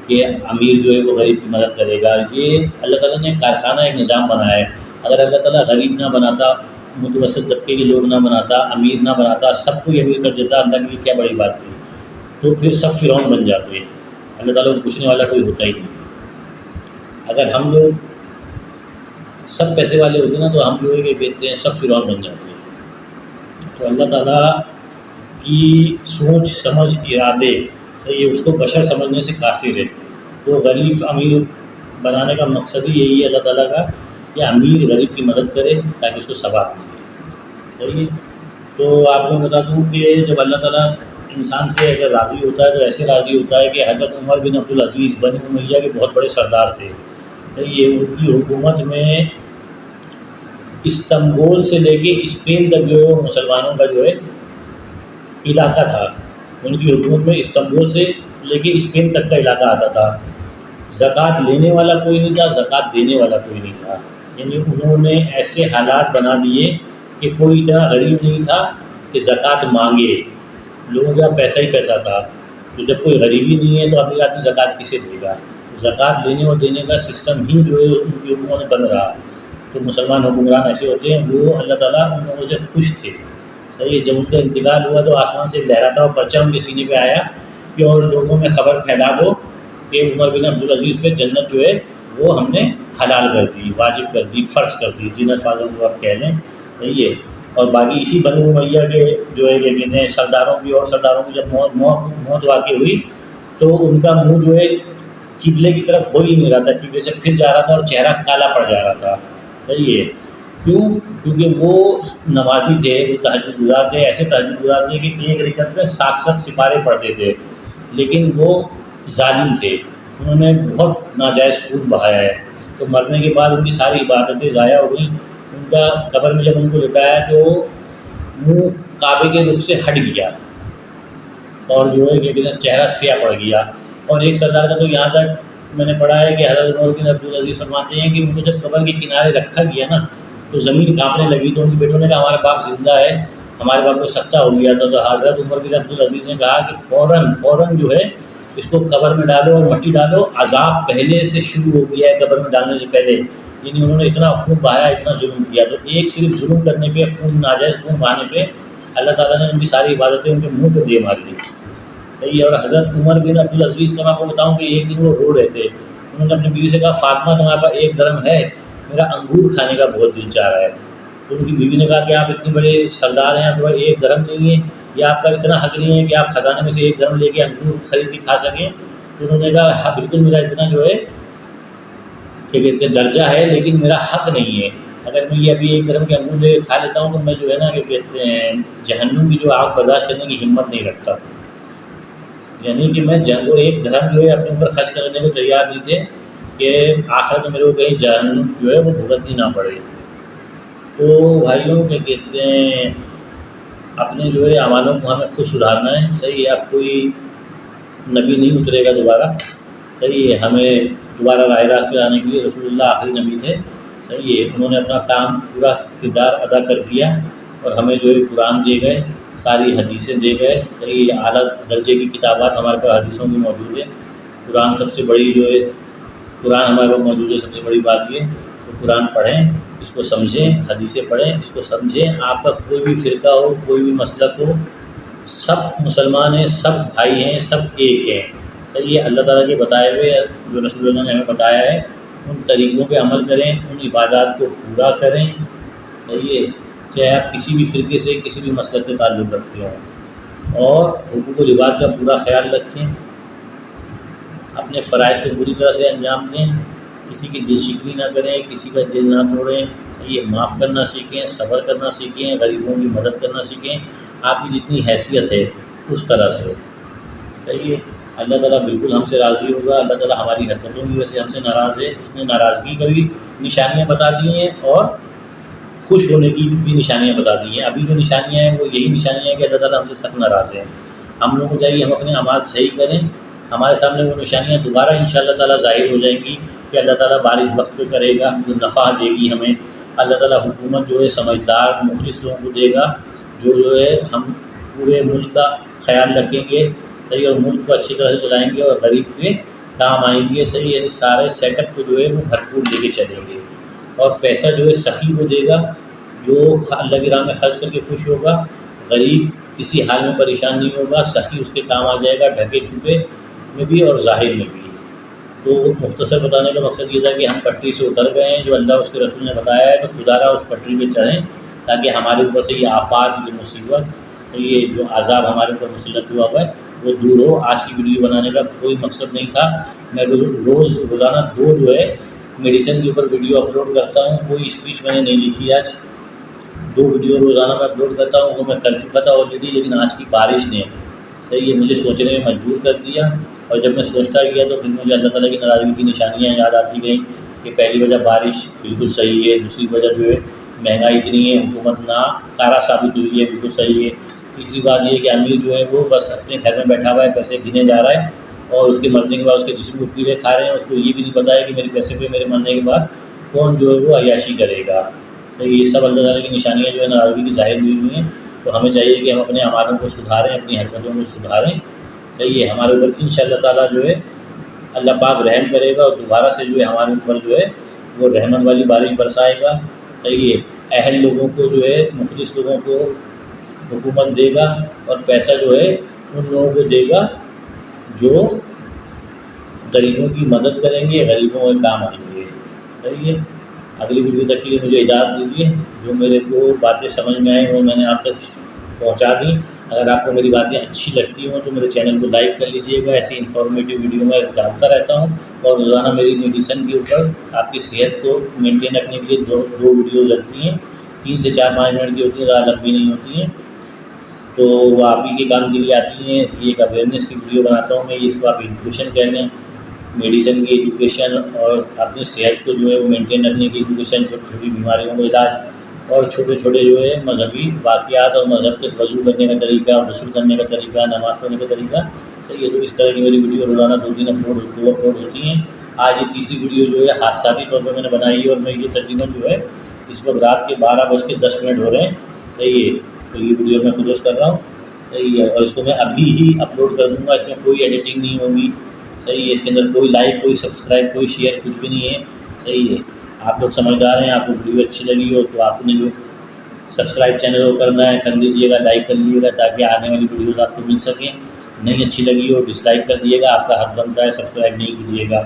کہ امیر جو ہے وہ غریب کی مدد کرے گا، یہ اللہ تعالیٰ نے کارخانہ ایک نظام بنایا ہے۔ اگر اللہ تعالیٰ غریب نہ بناتا، متوسط طبقے کے لوگ نہ بناتا، امیر نہ بناتا، سب کو یہ امیر کر دیتا، اللہ کے لیے کیا بڑی بات تھی؟ تو پھر سب فرعون بن جاتے ہیں، اللہ تعالیٰ کو پوچھنے والا کوئی ہوتا ہی نہیں۔ اگر ہم لوگ سب پیسے والے ہوتے نا، تو ہم لوگ یہ کہتے ہیں سب فرعون بن جاتے ہیں۔ تو اللہ تعالیٰ کی سوچ سمجھ ارادے، صحیح ہے، اس کو بشر سمجھنے سے قاصر ہے۔ تو غریب امیر بنانے کا مقصد ہی یہی ہے اللہ تعالیٰ کا، کہ امیر غریب کی مدد کرے تاکہ اس کو ثواب ملے، صحیح ہے۔ تو آپ کو بتا دوں کہ جب اللہ تعالیٰ انسان سے اگر راضی ہوتا ہے تو ایسے راضی ہوتا ہے کہ حضرت عمر بن عبدالعزیز بنی امیہ کے بہت بڑے سردار تھے، یہ ان کی حکومت میں استنبول سے لے کے اسپین تک جو ہے مسلمانوں کا جو ہے علاقہ تھا۔ ان کی حکومت میں استنبول سے لے کے اسپین تک کا علاقہ آتا تھا۔ زکوٰۃ لینے والا کوئی نہیں تھا، زکوٰۃ دینے والا کوئی نہیں تھا، یعنی انہوں نے ایسے حالات بنا دیے کہ کوئی اتنا غریب نہیں تھا کہ زکوٰۃ مانگے، لوگوں کا پیسہ ہی پیسہ تھا، تو جب کوئی غریبی نہیں ہے تو امیر آدمی زکوٰۃ کسے دے گا؟ زکوٰۃ لینے اور دینے کا سسٹم ہی جو ہے ان کے حکموں میں بن رہا۔ تو مسلمان حکمران ایسے ہوتے ہیں، وہ اللہ تعالیٰ ان لوگوں سے خوش تھے، صحیح ہے۔ جب ان کا انتقال ہوا تو آسمان سے لہراتا ہوا پرچہ ان کے سینے پہ آیا کہ اور لوگوں میں خبر پھیلا دو کہ عمر بن عبدالعزیز پہ جنت جو ہے وہ ہم نے حلال کر دی، واجب کر دی، فرض کر دی، جنت فاضل کو آپ کہہ لیں، صحیح ہے۔ اور باقی اسی بنو امیہ کے جو ہے کہ کہتے ہیں سرداروں کی اور سرداروں کی جب موت واقع ہوئی تو ان کا منہ جو ہے قبلے کی طرف ہو ہی نہیں رہا تھا، قبلے سے پھر جا رہا تھا اور چہرہ کالا پڑ جا رہا تھا، صحیح ہے۔ کیوں؟ کیونکہ وہ نمازی تھے، وہ تہجد گزار تھے، ایسے تہجد گزار تھے کہ ایک رکعت میں 7 سپارے پڑھتے تھے، لیکن وہ ظالم تھے، انہوں نے بہت ناجائز خون بہایا ہے، تو مرنے کے بعد ان کی ساری عبادتیں ضائع ہو گئیں۔ ان کا قبر میں جب ان کو لٹایا تو منہ کعبے کے رخ سے ہٹ گیا اور جو ہے کہ چہرہ سیاہ پڑ گیا۔ اور ایک سردار کا تو یہاں تک میں نے پڑھا ہے کہ حضرت عمر بن عبدالعزیز فرماتے ہیں کہ ان کو جب قبر کے کنارے رکھا گیا نا تو زمین کانپنے لگی، تو ان کے بیٹوں نے کہا ہمارا باپ زندہ ہے، ہمارے باپ کو سکتہ ہو گیا تھا۔ تو حضرت عمر بن عبدالعزیز نے کہا کہ فوراً جو ہے اس کو قبر میں ڈالو اور مٹی ڈالو، عذاب پہلے سے شروع ہو گیا ہے قبر میں ڈالنے سے پہلے، یعنی انہوں نے اتنا خون بہایا، اتنا ظلم کیا۔ تو ایک صرف ظلم کرنے پہ، خون ناجائز خون بہانے پہ اللہ تعالیٰ نے ان کی ساری عبادتیں ان کے منہ پہ دے مار دی، صحیح ہے۔ اور حضرت عمر بن عبدالعزیز کا میں آپ کو بتاؤں کہ ایک دن وہ رو رہے تھے، انہوں نے اپنی بیوی سے کہا فاطمہ تمہارے پاس ایک درہم ہے، میرا انگور کھانے کا بہت دل چاہ رہا ہے۔ تو ان کی بیوی نے کہا کہ آپ اتنے بڑے سردار ہیں، آپ کے پاس ایک درہم نہیں ہے، یا آپ کا اتنا حق نہیں ہے کہ آپ خزانے میں سے ایک درہم لے کے انگور خرید کے کھا سکیں؟ تو انہوں نے کہا ہاں بالکل، میرا اتنا جو ہے کہ کہتے ہیں درجہ ہے، لیکن میرا حق نہیں ہے۔ اگر میں یہ ابھی ایک درہم کے انگور لے کھا لیتا ہوں تو میں جو ہے نا کہ کہتے ہیں جہنم کی جو آگ برداشت کرنے کی ہمت نہیں رکھتا، یعنی کہ میں وہ ایک درہم جو ہے اپنے اوپر خرچ کرنے کو تیار نہیں تھے کہ آخر میں میرے کو کہیں جہنم جو ہے وہ بھگتنی نہ پڑے۔ تو بھائیوں کیا کہتے ہیں اپنے جو ہے اعمالوں کو ہمیں خود سدھارنا ہے، صحیح ہے۔ اب کوئی نبی نہیں اترے گا دوبارہ، صحیح ہے۔ ہمیں دوبارہ راہ راست پہ آنے کے لیے رسول اللہ آخری نبی تھے، صحیح ہے۔ انہوں نے اپنا کام پورا کردار ادا کر دیا اور ہمیں جو ہے قرآن دے گئے، ساری حدیثیں دے گئے، صحیح ہے۔ اعلیٰ درجے کی کتابات ہمارے پاس حدیثوں میں موجود ہے، قرآن سب سے بڑی جو ہے قرآن ہمارے پاس موجود ہے، سب سے بڑی بات یہ تو قرآن پڑھیں، اس کو سمجھیں، حدیثیں پڑھیں، اس کو سمجھیں۔ آپ کا کوئی بھی فرقہ ہو، کوئی بھی مسلک ہو، سب مسلمان ہیں، سب بھائی ہیں، سب ایک ہیں، صحیح ہے۔ اللہ تعالیٰ کے بتائے ہوئے جو رسول اللہ نے ہمیں بتایا ہے ان طریقوں پہ عمل کریں، ان عبادات کو پورا کریں، صحیح ہے۔ چاہے آپ کسی بھی فرقے سے، کسی بھی مسلک سے تعلق رکھتے ہوں، اور حقوق و لباس کا پورا خیال رکھیں، اپنے فرائض کو پوری طرح سے انجام دیں، کسی کی دل شکنی نہ کریں، کسی کا دل نہ توڑیں، یہ معاف کرنا سیکھیں، صبر کرنا سیکھیں، غریبوں کی مدد کرنا سیکھیں، آپ کی جتنی حیثیت ہے اس طرح سے، صحیح ہے۔ اللہ تعالیٰ بالکل ہم سے راضی ہوگا، اللہ تعالیٰ ہماری حرکتوں کی وجہ سے ہم سے ناراض ہے، اس نے ناراضگی کا بھی نشانیاں بتا دی ہیں اور خوش ہونے کی بھی نشانیاں بتا دی ہیں۔ ابھی جو نشانیاں ہیں وہ یہی نشانیاں ہیں کہ اللہ تعالیٰ ہم سے سخت ناراض ہیں۔ ہم لوگوں کو چاہیے ہم اپنے اعمال صحیح کریں، ہمارے سامنے وہ نشانیاں دوبارہ انشاءاللہ تعالیٰ ظاہر ہو جائیں گی کہ اللہ تعالیٰ بارش وقت پہ کرے گا، جو نفع دے گی ہمیں، اللہ تعالیٰ حکومت جو ہے سمجھدار مخلص لوگوں کو دے گا، جو ہے ہم پورے ملک کا خیال رکھیں گے، صحیح، اور ملک کو اچھی طرح سے چلائیں گے اور غریب کے کام آئیں گے، صحیح، یعنی سارے سیٹ اپ کو جو ہے وہ بھرپور لے کے چلیں گے۔ اور پیسہ جو ہے سخی کو دے گا، جو اللہ کی راہ میں خرچ کر کے خوش ہوگا، غریب کسی حال میں پریشان نہیں ہوگا، سخی اس کے کام آ جائے گا، ڈھکے چھپے میں بھی اور ظاہر میں بھی۔ تو مختصر بتانے کا مقصد یہ تھا کہ ہم پٹری سے اتر گئے ہیں، جو اللہ اس کے رسول نے بتایا ہے، تو خدا را اس پٹری پہ چڑھیں تاکہ ہمارے اوپر سے یہ آفات، یہ مصیبت، یہ جو عذاب ہمارے اوپر مسلط ہوا ہے وہ دور ہو۔ آج کی ویڈیو بنانے کا کوئی مقصد نہیں تھا، میں روزانہ 2 جو ہے میڈیسن کے اوپر ویڈیو اپلوڈ کرتا ہوں، کوئی اسپیچ میں نے نہیں لکھی، آج 2 ویڈیو روزانہ میں اپلوڈ کرتا ہوں، وہ میں کر چکا تھا آلریڈی، لیکن آج کی بارش نے صحیح ہے مجھے سوچنے میں مجبور کر دیا، اور جب میں سوچتا گیا تو پھر مجھے اللہ تعالیٰ کی ناراضگی کی نشانیاں یاد آتی گئیں کہ پہلی وجہ بارش بالکل صحیح ہے، دوسری وجہ جو ہے مہنگائی اتنی ہے، حکومت ناکارہ ثابت ہوئی ہے، بالکل صحیح ہے، تیسری بات یہ ہے کہ امیر جو ہے وہ بس اپنے گھر میں بیٹھا ہوا ہے، پیسے گنے جا رہا ہے، اور اس کے مرنے کے بعد اس کے جسم کو کیڑے کھا رہے ہیں، اس کو یہ بھی نہیں پتا ہے کہ میرے پیسے پہ میرے مرنے کے بعد کون جو ہے وہ عیاشی کرے گا۔ تو یہ سب اللہ تعالیٰ کی نشانیاں جو ہے ناراضگی کی ظاہر ہوئی ہیں۔ تو ہمیں چاہیے کہ ہم اپنے اعمالوں کو سدھاریں، اپنی حرکتوں کو سدھاریں، صحیح ہے۔ ہمارے اوپر انشاءاللہ تعالیٰ جو ہے اللہ پاک رحم کرے گا، اور دوبارہ سے جو ہے ہمارے اوپر جو ہے وہ رحمت والی بارش برسائے گا، صحیح ہے۔ اہل لوگوں کو جو ہے، مخلص لوگوں کو حکومت دے گا، اور پیسہ جو ہے ان لوگوں کو دے گا جو غریبوں کی مدد کریں گے، غریبوں کے کام آئیں گے، صحیح ہے۔ اگلی ویڈیو تک کے لیے مجھے اجازت دیجیے، جو میرے کو باتیں سمجھ میں آئیں وہ میں نے آپ تک پہنچا دیں۔ اگر آپ کو میری باتیں اچھی لگتی ہوں تو میرے چینل کو لائک کر لیجیے گا، ایسی انفارمیٹیو ویڈیو میں ڈالتا رہتا ہوں، اور روزانہ میری میڈیسن کے اوپر آپ کی صحت کو مینٹین رکھنے کے لیے دو ویڈیوز لگتی ہیں، 3 سے 4-5 منٹ کی ہوتی ہیں، زیادہ لمبی نہیں ہوتی ہیں، تو وہ آپ ہی کے کام کے لیے آتی ہیں۔ یہ ایک اویئرنیس کی ویڈیو بناتا ہوں میں، اس کو آپ ایجوکیشن کہہ لیں، میڈیسن کی ایجوکیشن، اور اپنی صحت کو جو ہے وہ مینٹین رکھنے کی ایجوکیشن، چھوٹی چھوٹی بیماریوں کا علاج، اور چھوٹے چھوٹے جو ہے مذہبی واقعات، اور مذہب کے وضو کرنے کا طریقہ، غسل کرنے کا طریقہ، نماز پڑھنے کا طریقہ، تو یہ تو اس طرح کی میری ویڈیو روزانہ 2 اپلوڈ ہوتی ہیں۔ آج یہ تیسری ویڈیو جو ہے حادثاتی طور پر میں نے بنائی ہے، اور میں یہ تقریباً جو ہے اس وقت رات کے 12:10 ہو رہے ہیں، صحیح ہے۔ تو یہ ویڈیو میں پوسٹ کر رہا ہوں، صحیح ہے، اور اس کو میں ابھی ہی اپلوڈ کر دوں گا، اس میں کوئی ایڈیٹنگ نہیں ہوگی، صحیح ہے۔ اس کے اندر کوئی لائک، کوئی سبسکرائب، کوئی شیئر، کچھ بھی نہیں ہے، صحیح ہے۔ آپ لوگ سمجھدار ہیں، آپ کو ویڈیو اچھی لگی ہو تو آپ نے جو سبسکرائب چینل کو کرنا ہے کر لیجیے گا، لائک کر لیجیے گا، تاکہ آنے والی ویڈیوز آپ کو مل سکیں۔ نہیں اچھی لگی ہو ڈس لائک کر دیجیے گا، آپ کا حق بنتا ہے، سبسکرائب نہیں کیجیے گا،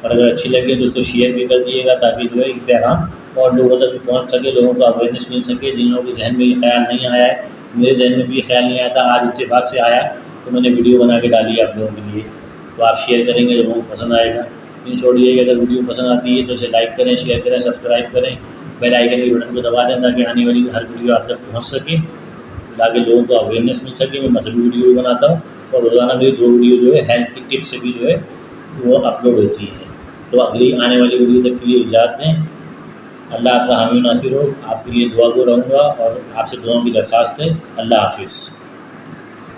اور اگر اچھی لگے تو اس کو شیئر بھی کر دیجیے گا، تاکہ جو ہے ایک پیغام اور لوگوں تک بھی پہنچ سکے، لوگوں کو اویئرنیس مل سکے۔ جن لوگوں کے ذہن میں یہ خیال نہیں آیا ہے، میرے ذہن میں بھی یہ خیال نہیں آیا تھا، آج اتفاق سے آیا تو میں نے ویڈیو بنا کے ڈالی ہے آپ لوگوں کے لیے، تو آپ شیئر کریں گے، لوگوں کو پسند آئے گا۔ ان شارٹ یہ کہ اگر ویڈیو پسند آتی ہے تو اسے لائک کریں، شیئر کریں، سبسکرائب کریں، بیل آئیکن کے بٹن کو دبا دیں، تاکہ آنے والی ہر ویڈیو آپ تک پہنچ سکے، تاکہ لوگوں کو اویئرنیس مل سکے۔ میں مذہبی ویڈیو بھی بناتا ہوں، اور روزانہ میری 2 ویڈیو جو ہے ہیلتھ کی ٹپس سے بھی جو ہے وہ اپلوڈ ہوتی ہیں۔ تو اگلی آنے والی ویڈیو تک کے لیے اجازت دیں۔ اللہ آپ کا حامی و ناصر ہو، آپ کے لیے دعا گو رہوں گا، اور آپ سے دعاؤں کی درخواست ہے۔ اللہ حافظ۔